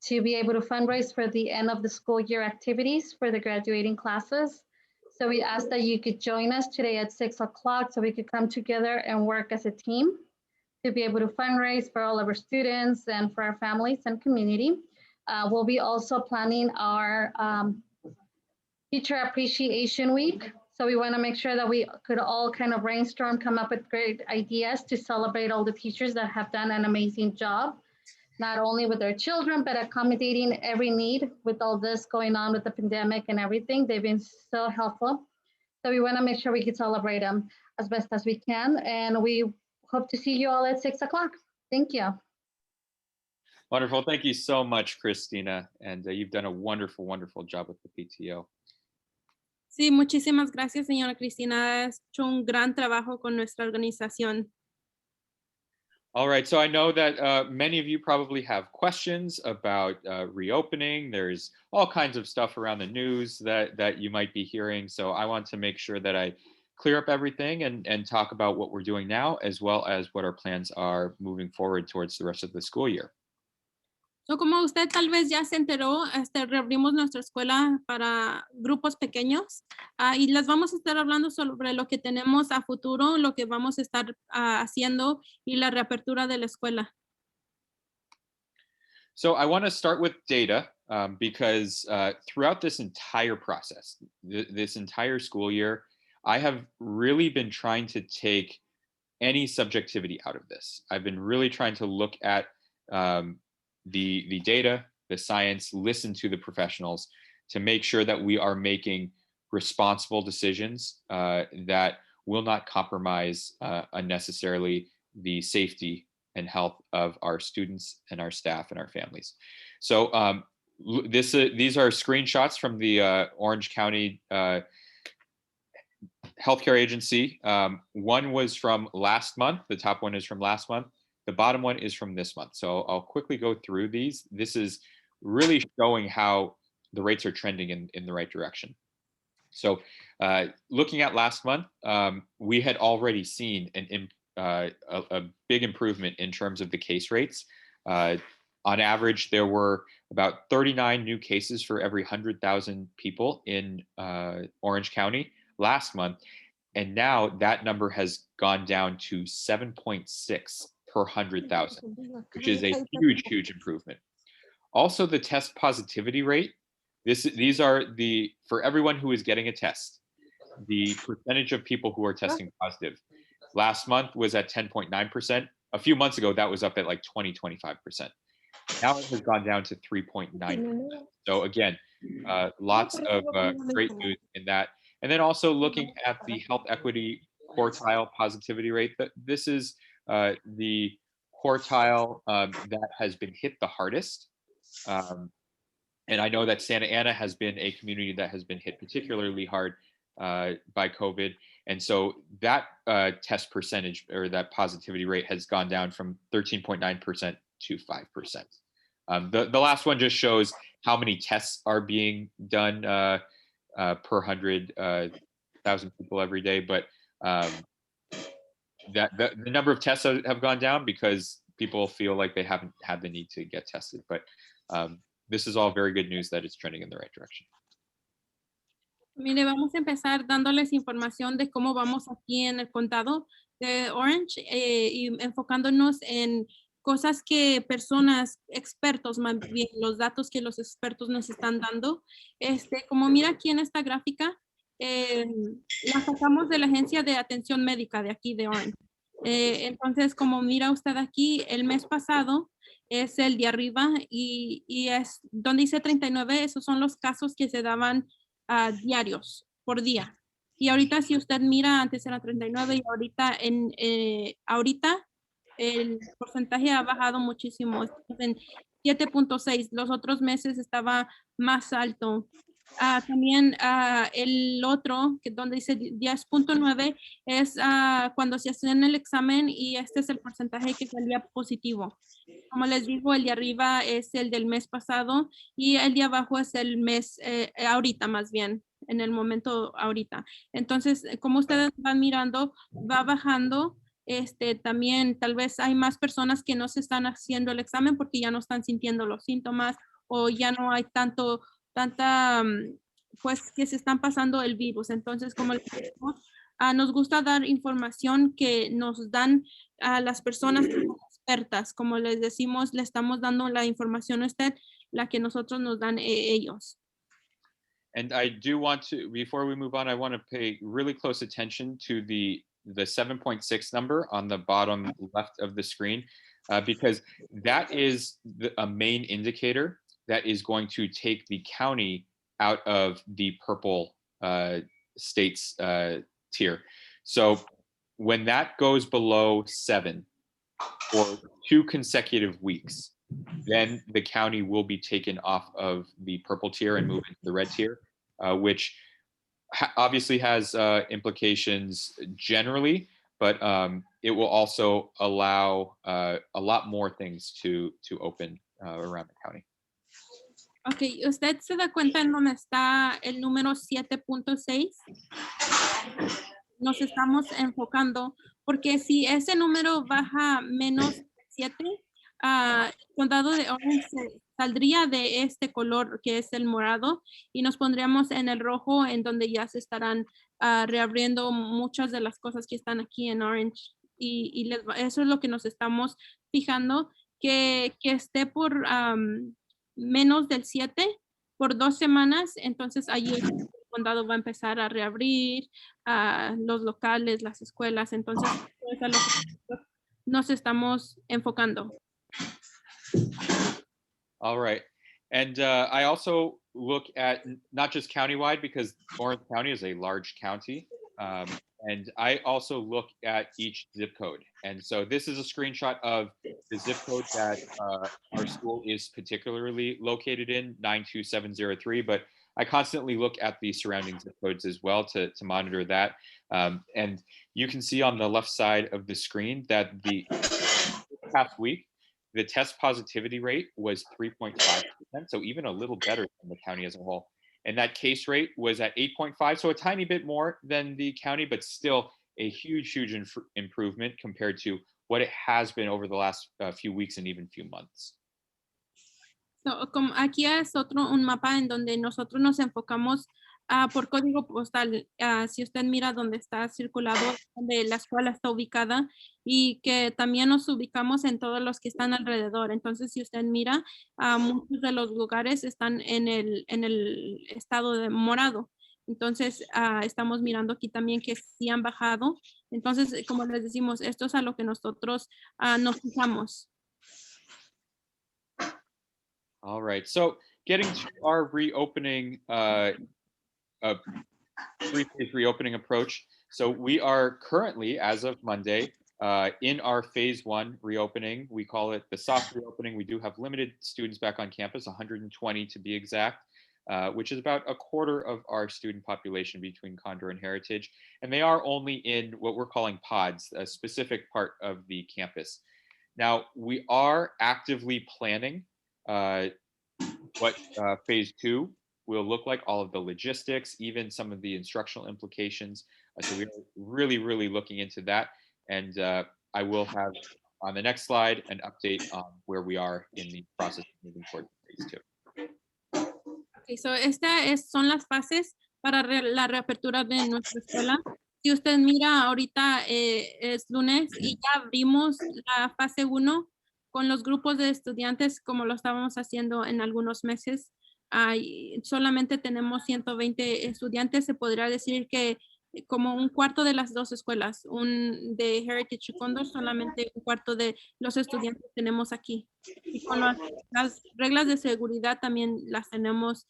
to be able to fundraise for the end of the school year activities for the graduating classes. So we asked that you could join us today at 6 o'clock so we could come together and work as a team to be able to fundraise for all of our students and for our families and community. We'll be also planning our Teacher Appreciation Week. So we want to make sure that we could all kind of brainstorm, come up with great ideas to celebrate all the teachers that have done an amazing job, not only with their children, but accommodating every need with all this going on with the pandemic and everything. They've been so helpful. So we want to make sure we can celebrate them as best as we can. And we hope to see you all at 6 o'clock. Thank you. Wonderful. Thank you so much, Christina. And you've done a wonderful, wonderful job with the PTO. Sí, muchísimas gracias, señora Cristina. Has hecho un gran trabajo con nuestra organización. All right, so I know that many of you probably have questions about reopening. There's all kinds of stuff around the news that you might be hearing. So I want to make sure that I clear up everything and talk about what we're doing now, as well as what our plans are moving forward towards the rest of the school year. So, como usted tal vez ya se enteró, reabrimos nuestra escuela para grupos pequeños y les vamos a estar hablando sobre lo que tenemos a futuro, lo que vamos a estar haciendo y la reapertura de la escuela. So I want to start with data because throughout this entire process, this entire school year, I have really been trying to take any subjectivity out of this. I've been really trying to look at the data, the science, listen to the professionals to make sure that we are making responsible decisions that will not compromise unnecessarily the safety and health of our students and our staff and our families. So these are screenshots from the Orange County Healthcare Agency. One was from last month. The top one is from last month. The bottom one is from this month. So I'll quickly go through these. This is really showing how the rates are trending in the right direction. So looking at last month, we had already seen a big improvement in terms of the case rates. On average, there were about 39 new cases for every 100,000 people in Orange County last month. And now that number has gone down to 7.6 per 100,000, which is a huge, huge improvement. Also, the test positivity rate, these are for everyone who is getting a test, the percentage of people who are testing positive. Last month was at 10.9%. A few months ago, that was up at like 20-25%. Now it has gone down to 3.9%. So again, lots of great news in that. And then also looking at the health equity quartile positivity rate, this is the quartile that has been hit the hardest. And I know that Santa Ana has been a community that has been hit particularly hard by COVID. And so that test percentage or that positivity rate has gone down from 13.9% to 5%. The last one just shows how many tests are being done per 100,000 people every day. But the number of tests have gone down because people feel like they haven't had the need to get tested. But this is all very good news that it's trending in the right direction. Mire, vamos a empezar dándoles información de cómo vamos aquí en el condado de Orange y enfocándonos en cosas que personas, expertos más bien, los datos que los expertos nos están dando. Como mira aquí en esta gráfica, la sacamos de la Agencia de Atención Médica de aquí de Orange. Entonces, como mira usted aquí, el mes pasado es el de arriba y es donde dice 39, esos son los casos que se daban diarios por día. Y ahorita si usted mira, antes era 39 y ahorita el porcentaje ha bajado muchísimo, en 7.6. Los otros meses estaba más alto. También el otro, que donde dice 10.9, es cuando se hacen el examen y este es el porcentaje que salía positivo. Como les digo, el de arriba es el del mes pasado y el de abajo es el mes ahorita más bien, en el momento ahorita. Entonces, como ustedes van mirando, va bajando. También tal vez hay más personas que no se están haciendo el examen porque ya no están sintiendo los síntomas o ya no hay tanta pues que se están pasando el virus. Entonces, como les digo, nos gusta dar información que nos dan a las personas expertas. Como les decimos, le estamos dando la información a usted, la que nosotros nos dan ellos. And I do want to, before we move on, I want to pay really close attention to the 7.6 number on the bottom left of the screen, because that is a main indicator that is going to take the county out of the purple states tier. So when that goes below 7 for 2 consecutive weeks, then the county will be taken off of the purple tier and move into the red tier, which obviously has implications generally, but it will also allow a lot more things to open around the county. Ok, ¿usted se da cuenta en dónde está el número 7.6? Nos estamos enfocando, porque si ese número baja menos 7, el condado de Orange saldría de este color que es el morado y nos pondríamos en el rojo en donde ya se estarán reabriendo muchas de las cosas que están aquí en Orange y eso es lo que nos estamos fijando, que esté por menos del 7 por 2 semanas, entonces ahí el condado va a empezar a reabrir los locales, las escuelas, entonces eso es a lo que nos estamos enfocando. All right. And I also look at not just countywide because Orange County is a large county. And I also look at each zip code. And so this is a screenshot of the zip code that our school is particularly located in, 92703. But I constantly look at the surrounding zip codes as well to monitor that. And you can see on the left side of the screen that the past week, the test positivity rate was 3.5%, so even a little better than the county as a whole. And that case rate was at 8.5, so a tiny bit more than the county, but still a huge improvement compared to what it has been over the last few weeks and even few months. So, como aquí es un mapa en donde nosotros nos enfocamos por código postal. Si usted mira donde está circulado, donde la escuela está ubicada y que también nos ubicamos en todos los que están alrededor. Entonces, si usted mira, muchos de los lugares están en el estado de morado. Entonces, estamos mirando aquí también que sí han bajado. Entonces, como les decimos, esto es a lo que nosotros nos fijamos. All right, so getting to our reopening, three-phase reopening approach. So we are currently, as of Monday, in our phase 1 reopening. We call it the soft reopening. We do have limited students back on campus, 120 to be exact, which is about a quarter of our student population between Condor and Heritage. And they are only in what we're calling pods, a specific part of the campus. Now, we are actively planning what phase 2 will look like, all of the logistics, even some of the instructional implications. So we're really looking into that. And I will have on the next slide an update on where we are in the process of moving towards phase 2. Okay, so son las fases para la reapertura de nuestra escuela. Si usted mira, ahorita es lunes y ya abrimos la fase 1 con los grupos de estudiantes como lo estábamos haciendo en algunos meses. Solamente tenemos 120 estudiantes. Se podría decir que como un cuarto de las 2 escuelas, un de Heritage y Condor, solamente un cuarto de los estudiantes tenemos aquí. Y con las reglas de seguridad también las tenemos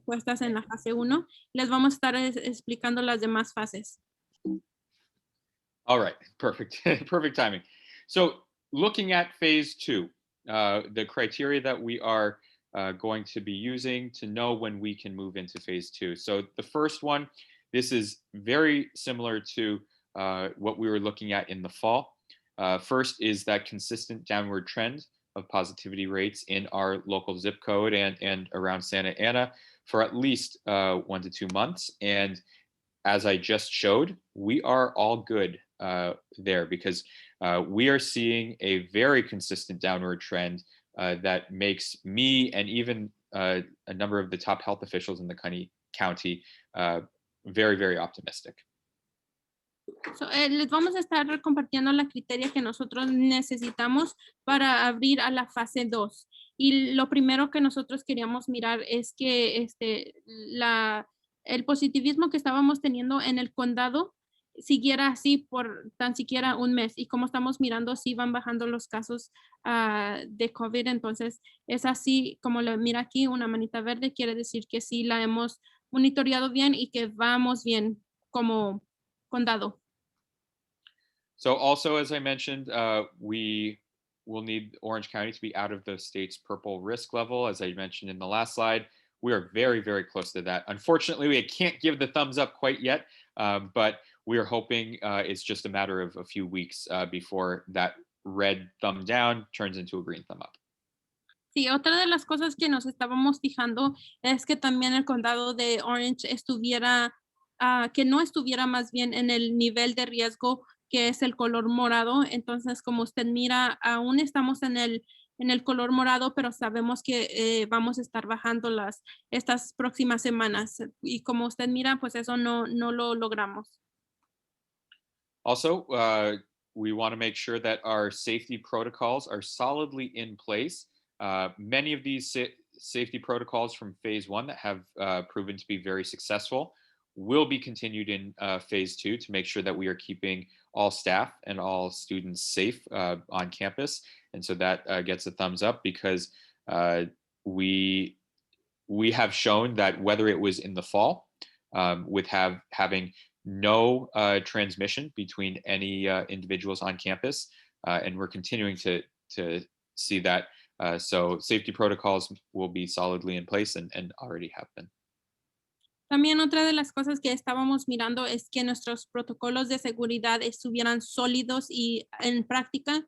puestas en la fase 1. Les vamos a estar explicando las demás fases. All right, perfect, perfect timing. So looking at phase 2, the criteria that we are going to be using to know when we can move into phase 2. So the first one, this is very similar to what we were looking at in the fall. First is that consistent downward trend of positivity rates in our local zip code and around Santa Ana for at least 1 to 2 months. And as I just showed, we are all good there because we are seeing a very consistent downward trend that makes me and even a number of the top health officials in the county very optimistic. So, les vamos a estar compartiendo la criteria que nosotros necesitamos para abrir a la fase 2. Y lo primero que nosotros queríamos mirar es que el positivismo que estábamos teniendo en el condado siguiera así por tan siquiera un mes. Y como estamos mirando, sí van bajando los casos de COVID. Entonces, es así como lo mira aquí, una manita verde, quiere decir que sí la hemos monitoreado bien y que vamos bien como condado. So also, as I mentioned, we will need Orange County to be out of the state's purple risk level. As I mentioned in the last slide, we are very close to that. Unfortunately, we can't give the thumbs up quite yet, but we are hoping it's just a matter of a few weeks before that red thumb down turns into a green thumb up. Sí, otra de las cosas que nos estábamos fijando es que también el condado de Orange que no estuviera más bien en el nivel de riesgo que es el color morado. Entonces, como usted mira, aún estamos en el color morado, pero sabemos que vamos a estar bajando estas próximas semanas. Y como usted mira, pues eso no lo logramos. Also, we want to make sure that our safety protocols are solidly in place. Many of these safety protocols from phase 1 that have proven to be very successful will be continued in phase 2 to make sure that we are keeping all staff and all students safe on campus. And so that gets a thumbs up because we have shown that whether it was in the fall with having no transmission between any individuals on campus, and we're continuing to see that. So safety protocols will be solidly in place and already have been. También otra de las cosas que estábamos mirando es que nuestros protocolos de seguridad estuvieran sólidos y en práctica.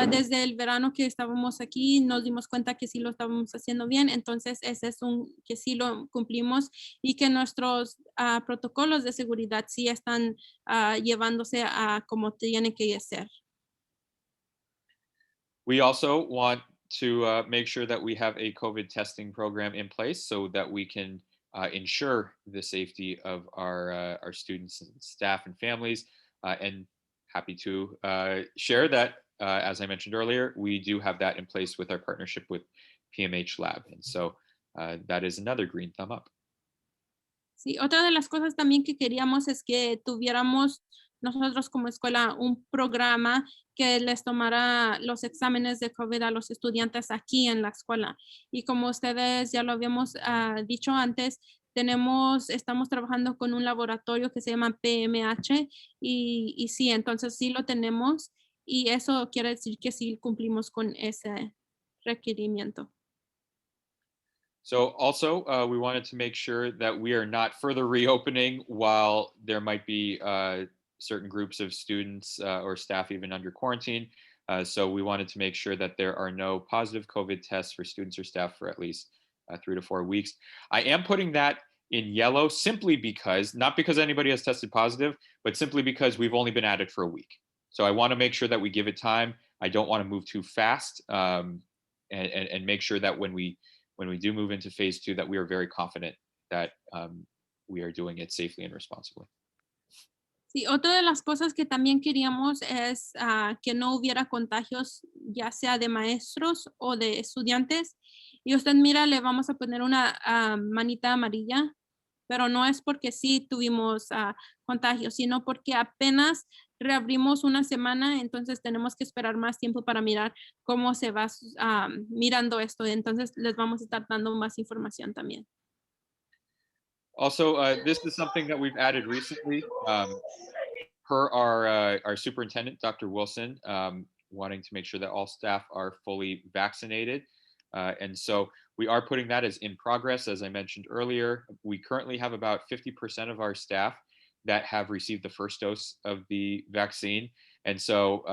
Desde el verano que estábamos aquí nos dimos cuenta que sí lo estábamos haciendo bien, entonces ese es que sí lo cumplimos y que nuestros protocolos de seguridad sí están llevándose a como tiene que ser. We also want to make sure that we have a COVID testing program in place so that we can ensure the safety of our students and staff and families. And happy to share that, as I mentioned earlier, we do have that in place with our partnership with PMH Lab. And so that is another green thumb up. Sí, otra de las cosas también que queríamos es que tuviéramos nosotros como escuela un programa que les tomara los exámenes de COVID a los estudiantes aquí en la escuela. Y como ustedes ya lo habíamos dicho antes, estamos trabajando con un laboratorio que se llama PMH y sí, entonces sí lo tenemos y eso quiere decir que sí cumplimos con ese requerimiento. So also, we wanted to make sure that we are not further reopening while there might be certain groups of students or staff even under quarantine. So we wanted to make sure that there are no positive COVID tests for students or staff for at least 3 to 4 weeks. I am putting that in yellow simply because, not because anybody has tested positive, but simply because we've only been at it for a week. So I want to make sure that we give it time. I don't want to move too fast and make sure that when we do move into phase 2, that we are very confident that we are doing it safely and responsibly. Sí, otra de las cosas que también queríamos es que no hubiera contagios, ya sea de maestros o de estudiantes. Y usted mira, le vamos a poner una manita amarilla, pero no es porque sí tuvimos contagios, sino porque apenas reabrimos una semana, entonces tenemos que esperar más tiempo para mirar cómo se va mirando esto. Entonces les vamos a estar dando más información también. Also, this is something that we've added recently per our superintendent, Dr. Wilson, wanting to make sure that all staff are fully vaccinated. And so we are putting that as in progress. As I mentioned earlier, we currently have about 50% of our staff that have received the first dose of the vaccine. And so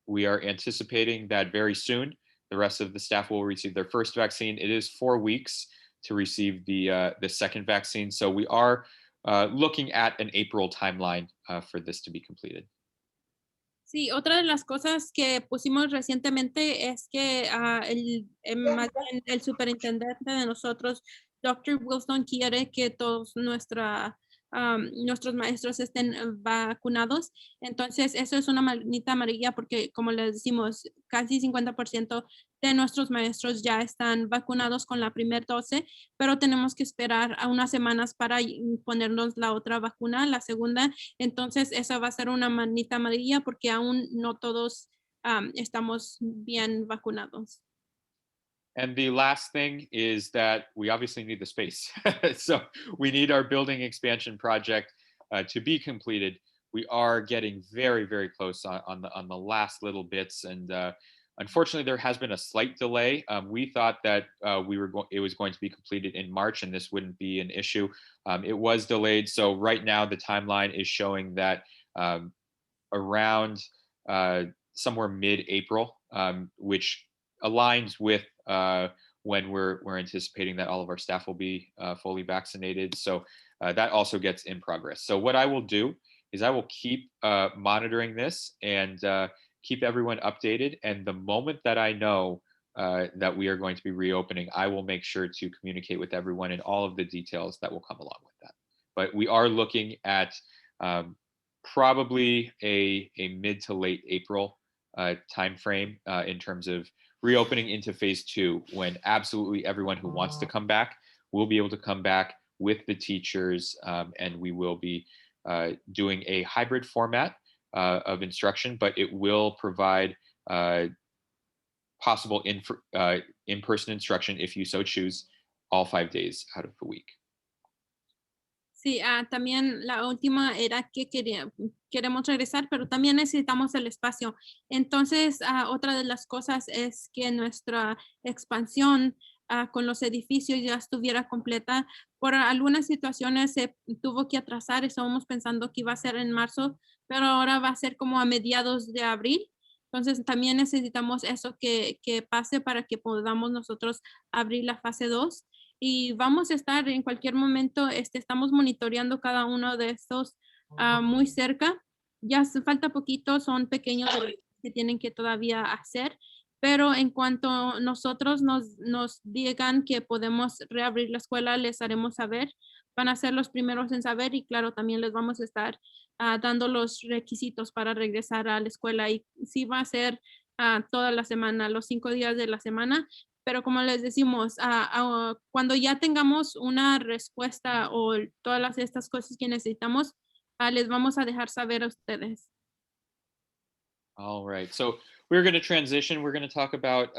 we are anticipating that very soon, the rest of the staff will receive their first vaccine. It is 4 weeks to receive the second vaccine. So we are looking at an April timeline for this to be completed. Sí, otra de las cosas que pusimos recientemente es que más bien el superintendente de nosotros, Dr. Wilson, quiere que todos nuestros maestros estén vacunados. Entonces, eso es una manita amarilla porque, como les decimos, casi 50% de nuestros maestros ya están vacunados con la primera dosis, pero tenemos que esperar a unas semanas para ponernos la otra vacuna, la segunda. Entonces, esa va a ser una manita amarilla porque aún no todos estamos bien vacunados. And the last thing is that we obviously need the space. So we need our building expansion project to be completed. We are getting very, very close on the last little bits. And unfortunately, there has been a slight delay. We thought that it was going to be completed in March and this wouldn't be an issue. It was delayed. So right now the timeline is showing that around somewhere mid-April, which aligns with when we're anticipating that all of our staff will be fully vaccinated. So that also gets in progress. So what I will do is I will keep monitoring this and keep everyone updated. And the moment that I know that we are going to be reopening, I will make sure to communicate with everyone and all of the details that will come along with that. But we are looking at probably a mid to late April timeframe in terms of reopening into phase 2, when absolutely everyone who wants to come back will be able to come back with the teachers, and we will be doing a hybrid format of instruction, but it will provide possible in-person instruction if you so choose, all 5 days out of the week. Sí, también la última era que queremos regresar, pero también necesitamos el espacio. Entonces, otra de las cosas es que nuestra expansión con los edificios ya estuviera completa. Por algunas situaciones se tuvo que atrasar, estábamos pensando que iba a ser en marzo, pero ahora va a ser como a mediados de abril. Entonces, también necesitamos eso que pase para que podamos nosotros abrir la fase 2. Y vamos a estar en cualquier momento, estamos monitoreando cada uno de estos muy cerca. Ya falta poquito, son pequeños que tienen que todavía hacer, pero en cuanto nosotros nos digan que podemos reabrir la escuela, les haremos saber. Van a ser los primeros en saber y claro, también les vamos a estar dando los requisitos para regresar a la escuela, y sí va a ser toda la semana, los 5 días de la semana. Pero como les decimos, cuando ya tengamos una respuesta o todas estas cosas que necesitamos, les vamos a dejar saber a ustedes. All right, so we're going to transition. We're going to talk about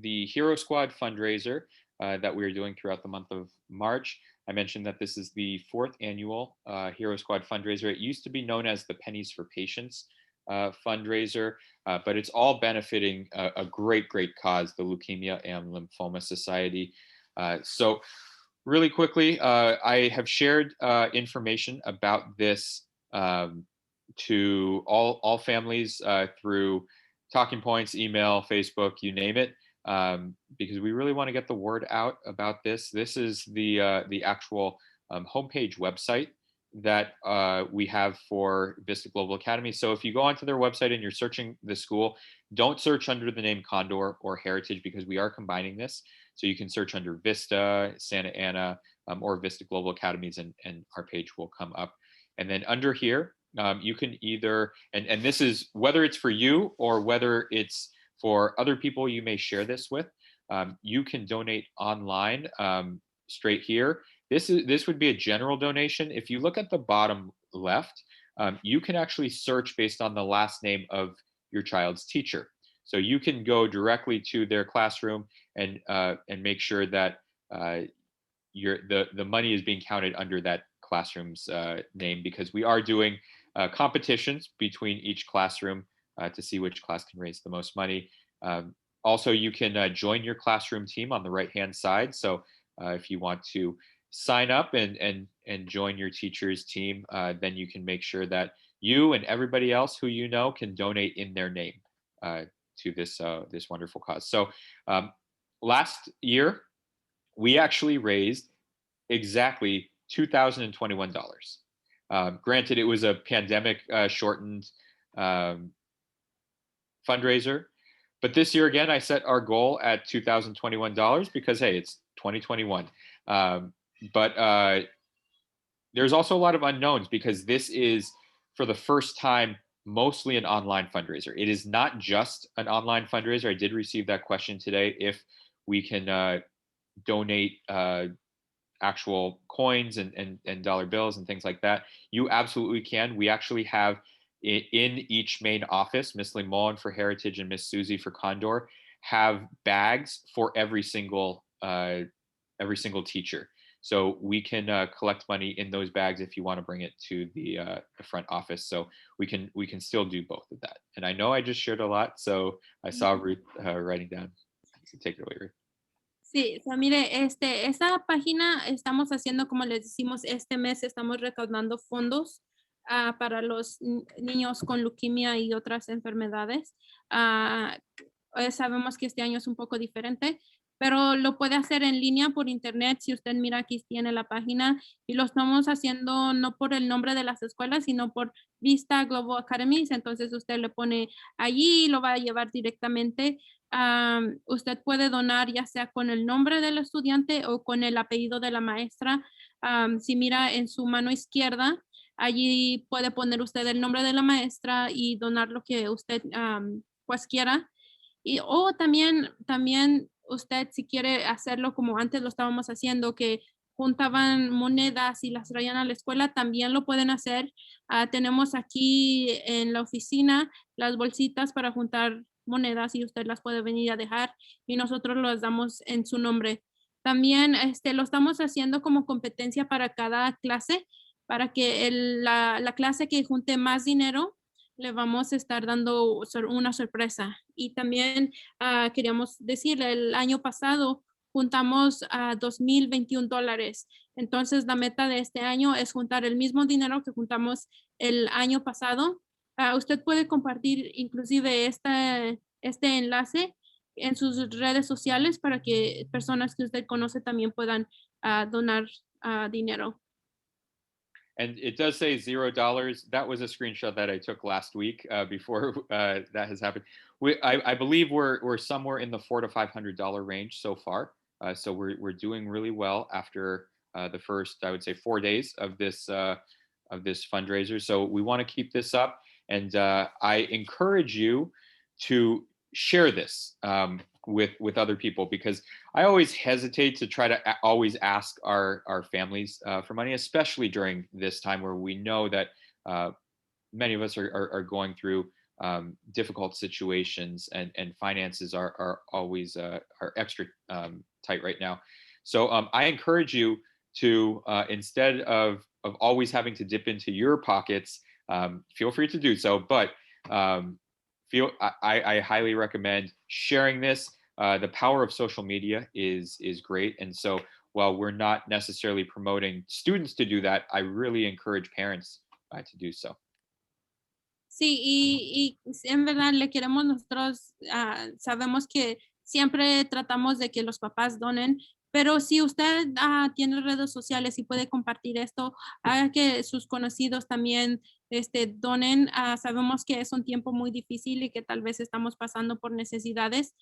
the Hero Squad fundraiser that we're doing throughout the month of March. I mentioned that this is the 4th annual Hero Squad fundraiser. It used to be known as the Pennies for Patients fundraiser, but it's all benefiting a great cause, the Leukemia and Lymphoma Society. So really quickly, I have shared information about this to all families through talking points, email, Facebook, you name it, because we really want to get the word out about this. This is the actual homepage website that we have for Vista Global Academy. So if you go onto their website and you're searching the school, don't search under the name Condor or Heritage, because we are combining this. So you can search under Vista, Santa Ana, or Vista Global Academies, and our page will come up. And then under here, you can either, and this is whether it's for you or whether it's for other people you may share this with, you can donate online straight here. This would be a general donation. If you look at the bottom left, you can actually search based on the last name of your child's teacher. So you can go directly to their classroom and make sure that the money is being counted under that classroom's name, because we are doing competitions between each classroom to see which class can raise the most money. Also, you can join your classroom team on the right-hand side. So if you want to sign up and join your teacher's team, then you can make sure that you and everybody else who you know can donate in their name to this wonderful cause. So last year, we actually raised exactly $2,021. Granted, it was a pandemic shortened fundraiser, but this year again, I set our goal at $2,021 because, hey, it's 2021. But there's also a lot of unknowns, because this is, for the first time, mostly an online fundraiser. It is not just an online fundraiser. I did receive that question today, if we can donate actual coins and dollar bills and things like that. You absolutely can. We actually have in each main office, Miss Limon for Heritage and Miss Susie for Condor, have bags for every single teacher. So we can collect money in those bags if you want to bring it to the front office. So we can still do both of that. And I know I just shared a lot, so I saw Ruth writing down. So take it away, Ruth. Sí, so mire, esta página estamos haciendo, como les decimos, este mes estamos recaudando fondos para los niños con leucemia y otras enfermedades. Sabemos que este año es un poco diferente, pero lo puede hacer en línea por internet. Si usted mira, aquí tiene la página y lo estamos haciendo no por el nombre de las escuelas, sino por Vista Global Academies. Entonces usted le pone allí y lo va a llevar directamente. Usted puede donar ya sea con el nombre del estudiante o con el apellido de la maestra. Si mira en su mano izquierda, allí puede poner usted el nombre de la maestra y donar lo que usted pues quiera. O también usted, si quiere hacerlo como antes lo estábamos haciendo, que juntaban monedas y las traían a la escuela, también lo pueden hacer. Tenemos aquí en la oficina las bolsitas para juntar monedas y usted las puede venir a dejar y nosotros las damos en su nombre. También lo estamos haciendo como competencia para cada clase, para que la clase que junte más dinero le vamos a estar dando una sorpresa. Y también queríamos decir, el año pasado juntamos $2,021. Entonces, la meta de este año es juntar el mismo dinero que juntamos el año pasado. Usted puede compartir inclusive este enlace en sus redes sociales para que personas que usted conoce también puedan donar dinero. And it does say $0. That was a screenshot that I took last week before that has happened. I believe we're somewhere in the $400 to $500 range so far. So we're doing really well after the first, I would say, 4 days of this fundraiser. So we want to keep this up, and I encourage you to share this with other people, because I always hesitate to try to always ask our families for money, especially during this time where we know that many of us are going through difficult situations, and finances are always are extra tight right now. So I encourage you to instead of always having to dip into your pockets, feel free to do so, but I highly recommend sharing this. The power of social media is great, and so while we're not necessarily promoting students to do that, I really encourage parents to do so. Sí, y en verdad le queremos nosotros, sabemos que siempre tratamos de que los papás donen, pero si usted tiene redes sociales y puede compartir esto, haga que sus conocidos también donen. Sabemos que es un tiempo muy difícil y que tal vez estamos pasando por necesidades,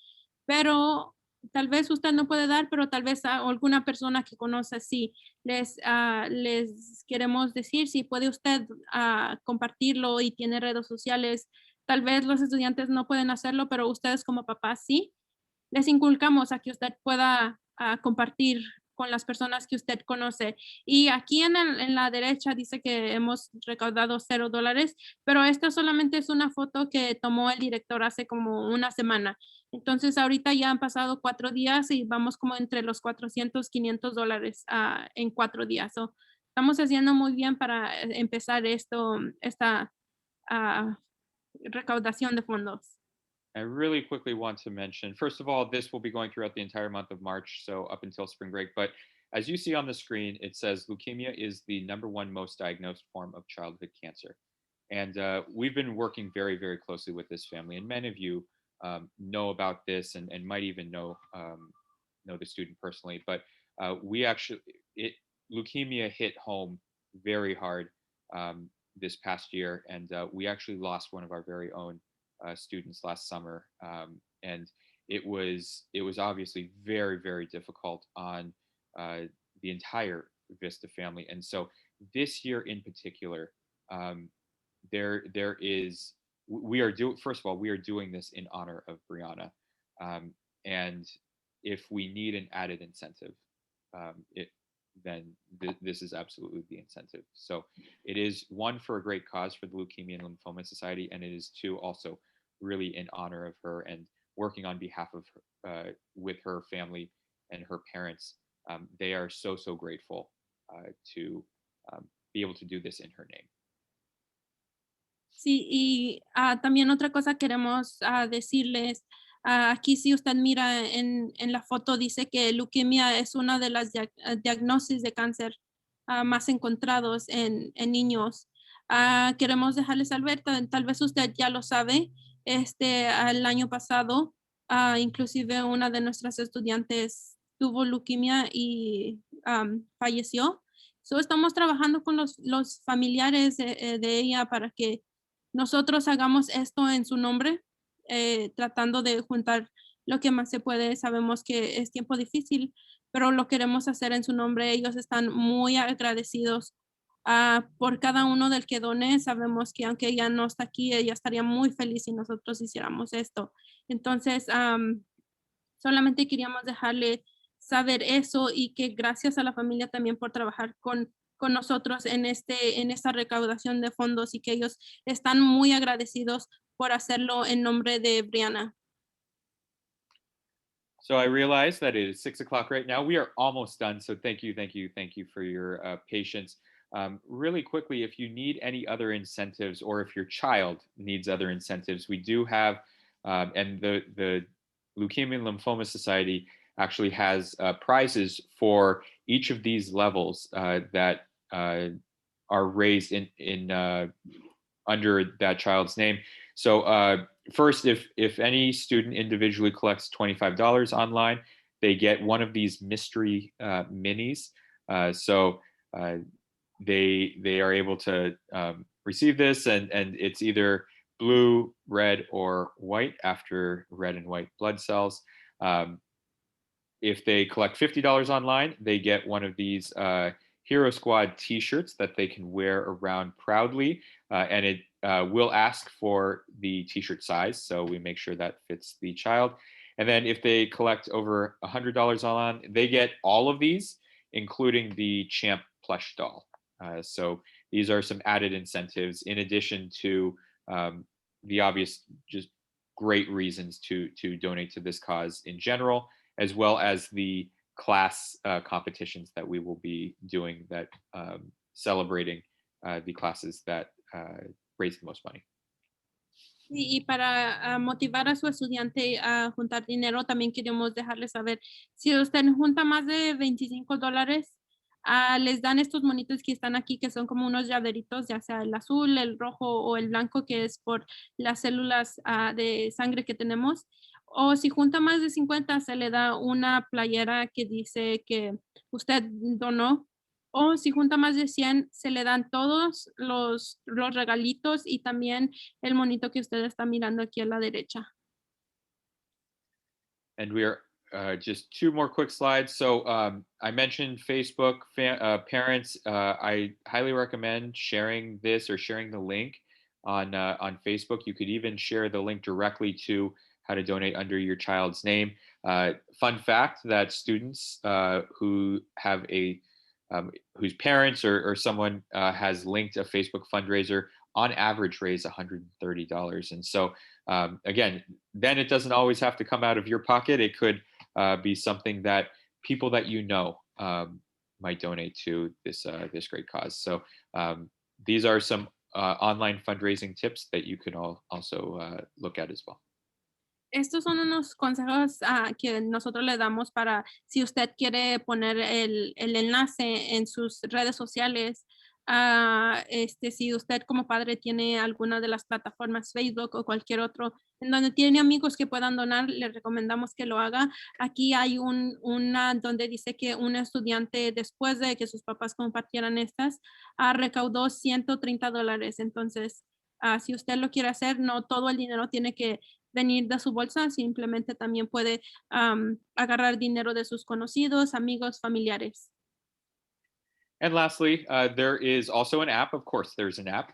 pero tal vez usted no puede dar, pero tal vez a alguna persona que conoce sí. Les queremos decir, si puede usted compartirlo y tiene redes sociales, tal vez los estudiantes no pueden hacerlo, pero ustedes como papás sí. Les inculcamos a que usted pueda compartir con las personas que usted conoce. Y aquí en la derecha dice que hemos recaudado $0, pero esta solamente es una foto que tomó el director hace como una semana. Entonces ahorita ya han pasado 4 días y vamos como entre los $400, $500 en 4 días. So, estamos haciendo muy bien para empezar esta recaudación de fondos. I really quickly want to mention, first of all, this will be going throughout the entire month of March, so up until spring break. But as you see on the screen, it says leukemia is the #1 most diagnosed form of childhood cancer. And we've been working very, very closely with this family. And many of you know about this and might even know the student personally. But leukemia hit home very hard this past year. And we actually lost one of our very own students last summer, and it was obviously very, very difficult on the entire Vista family. And so this year in particular, first of all, we are doing this in honor of Brianna, and if we need an added incentive, then this is absolutely the incentive. So it is, one, for a great cause for the Leukemia and Lymphoma Society, and it is, two, also really in honor of her and working on behalf of her, with her family and her parents. They are so grateful to be able to do this in her name. Sí, y también otra cosa queremos decirles. Aquí si usted mira en la foto dice que leucemia es una de las diagnosis de cáncer más encontrados en niños. Queremos dejarles saber, tal vez usted ya lo sabe, el año pasado inclusive una de nuestras estudiantes tuvo leucemia y falleció. So, estamos trabajando con los familiares de ella para que nosotros hagamos esto en su nombre, tratando de juntar lo que más se puede. Sabemos que es tiempo difícil, pero lo queremos hacer en su nombre. Ellos están muy agradecidos por cada uno del que done. Sabemos que aunque ella no está aquí, ella estaría muy feliz si nosotros hiciéramos esto. Entonces, solamente queríamos dejarle saber eso y que gracias a la familia también por trabajar con nosotros en esta recaudación de fondos y que ellos están muy agradecidos por hacerlo en nombre de Brianna. So I realize that it is 6 o'clock right now. We are almost done. So thank you for your patience. Really quickly, if you need any other incentives or if your child needs other incentives, we do have, and the Leukemia and Lymphoma Society actually has prizes for each of these levels that are raised in under that child's name. So first, if any student individually collects $25 online, they get one of these mystery minis. So they are able to receive this, and it's either blue, red, or white after red and white blood cells. If they collect $50 online, they get one of these Hero Squad t-shirts that they can wear around proudly, and it will ask for the t-shirt size, so we make sure that fits the child. And then if they collect over $100 online, they get all of these, including the Champ plush doll. So these are some added incentives in addition to the obvious just great reasons to donate to this cause in general, as well as the class competitions that we will be doing that celebrating the classes that raise the most money. Y para motivar a su estudiante a juntar dinero, también queremos dejarles saber, si usted junta más de $25, les dan estos monitos que están aquí, que son como unos llaveritos, ya sea el azul, el rojo o el blanco, que es por las células de sangre que tenemos. O si junta más de 50, se le da una playera que dice que usted donó. O si junta más de 100, se le dan todos los regalitos y también el monito que usted está mirando aquí a la derecha. And we are just two more quick slides. So I mentioned Facebook parents. I highly recommend sharing this or sharing the link on Facebook. You could even share the link directly to how to donate under your child's name. Fun fact that students who have whose parents or someone has linked a Facebook fundraiser on average raise $130. And so again, then it doesn't always have to come out of your pocket. It could be something that people that you know might donate to this great cause. So these are some online fundraising tips that you can also look at as well. Estos son unos consejos que nosotros le damos para si usted quiere poner el enlace en sus redes sociales. Si usted como padre tiene alguna de las plataformas Facebook o cualquier otro en donde tiene amigos que puedan donar, le recomendamos que lo haga. Aquí hay una donde dice que un estudiante, después de que sus papás compartieran estas, recaudó $130. Entonces, si usted lo quiere hacer, no todo el dinero tiene que venir de su bolsa, simplemente también puede agarrar dinero de sus conocidos, amigos, familiares. And lastly, there is also an app. Of course, there's an app.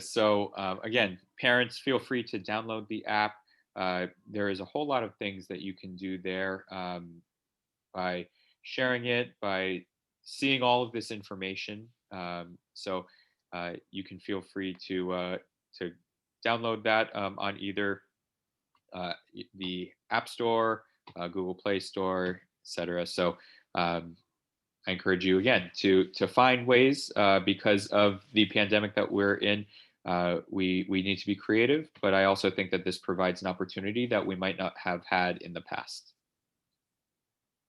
So again, parents, feel free to download the app. There is a whole lot of things that you can do there by sharing it, by seeing all of this information. So you can feel free to download that on either the App Store, Google Play Store, etc. So I encourage you again to find ways because of the pandemic that we're in. We need to be creative, but I also think that this provides an opportunity that we might not have had in the past.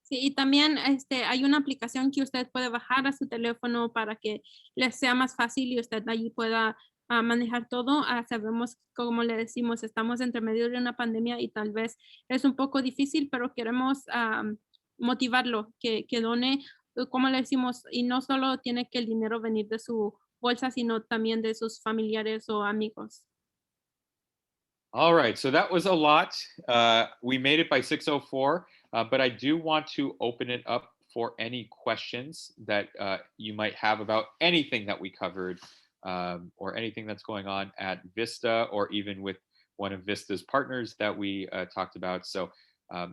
Sí, y también hay una aplicación que usted puede bajar a su teléfono para que les sea más fácil y usted allí pueda manejar todo. Sabemos, como le decimos, estamos entre medio de una pandemia y tal vez es un poco difícil, pero queremos motivarlo, que done, como le decimos, y no solo tiene que el dinero venir de su bolsa, sino también de sus familiares o amigos. All right, so that was a lot. We made it by 6:04, but I do want to open it up for any questions that you might have about anything that we covered, or anything that's going on at Vista, or even with one of Vista's partners that we talked about. So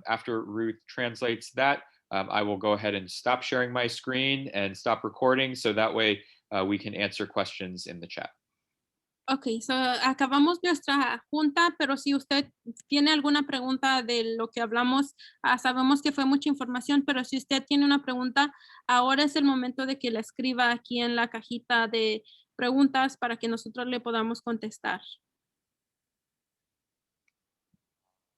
after Ruth translates that, I will go ahead and stop sharing my screen and stop recording, so that way we can answer questions in the chat. Ok, so acabamos nuestra junta, pero si usted tiene alguna pregunta de lo que hablamos, sabemos que fue mucha información, pero si usted tiene una pregunta, ahora es el momento de que la escriba aquí en la cajita de preguntas para que nosotros le podamos contestar.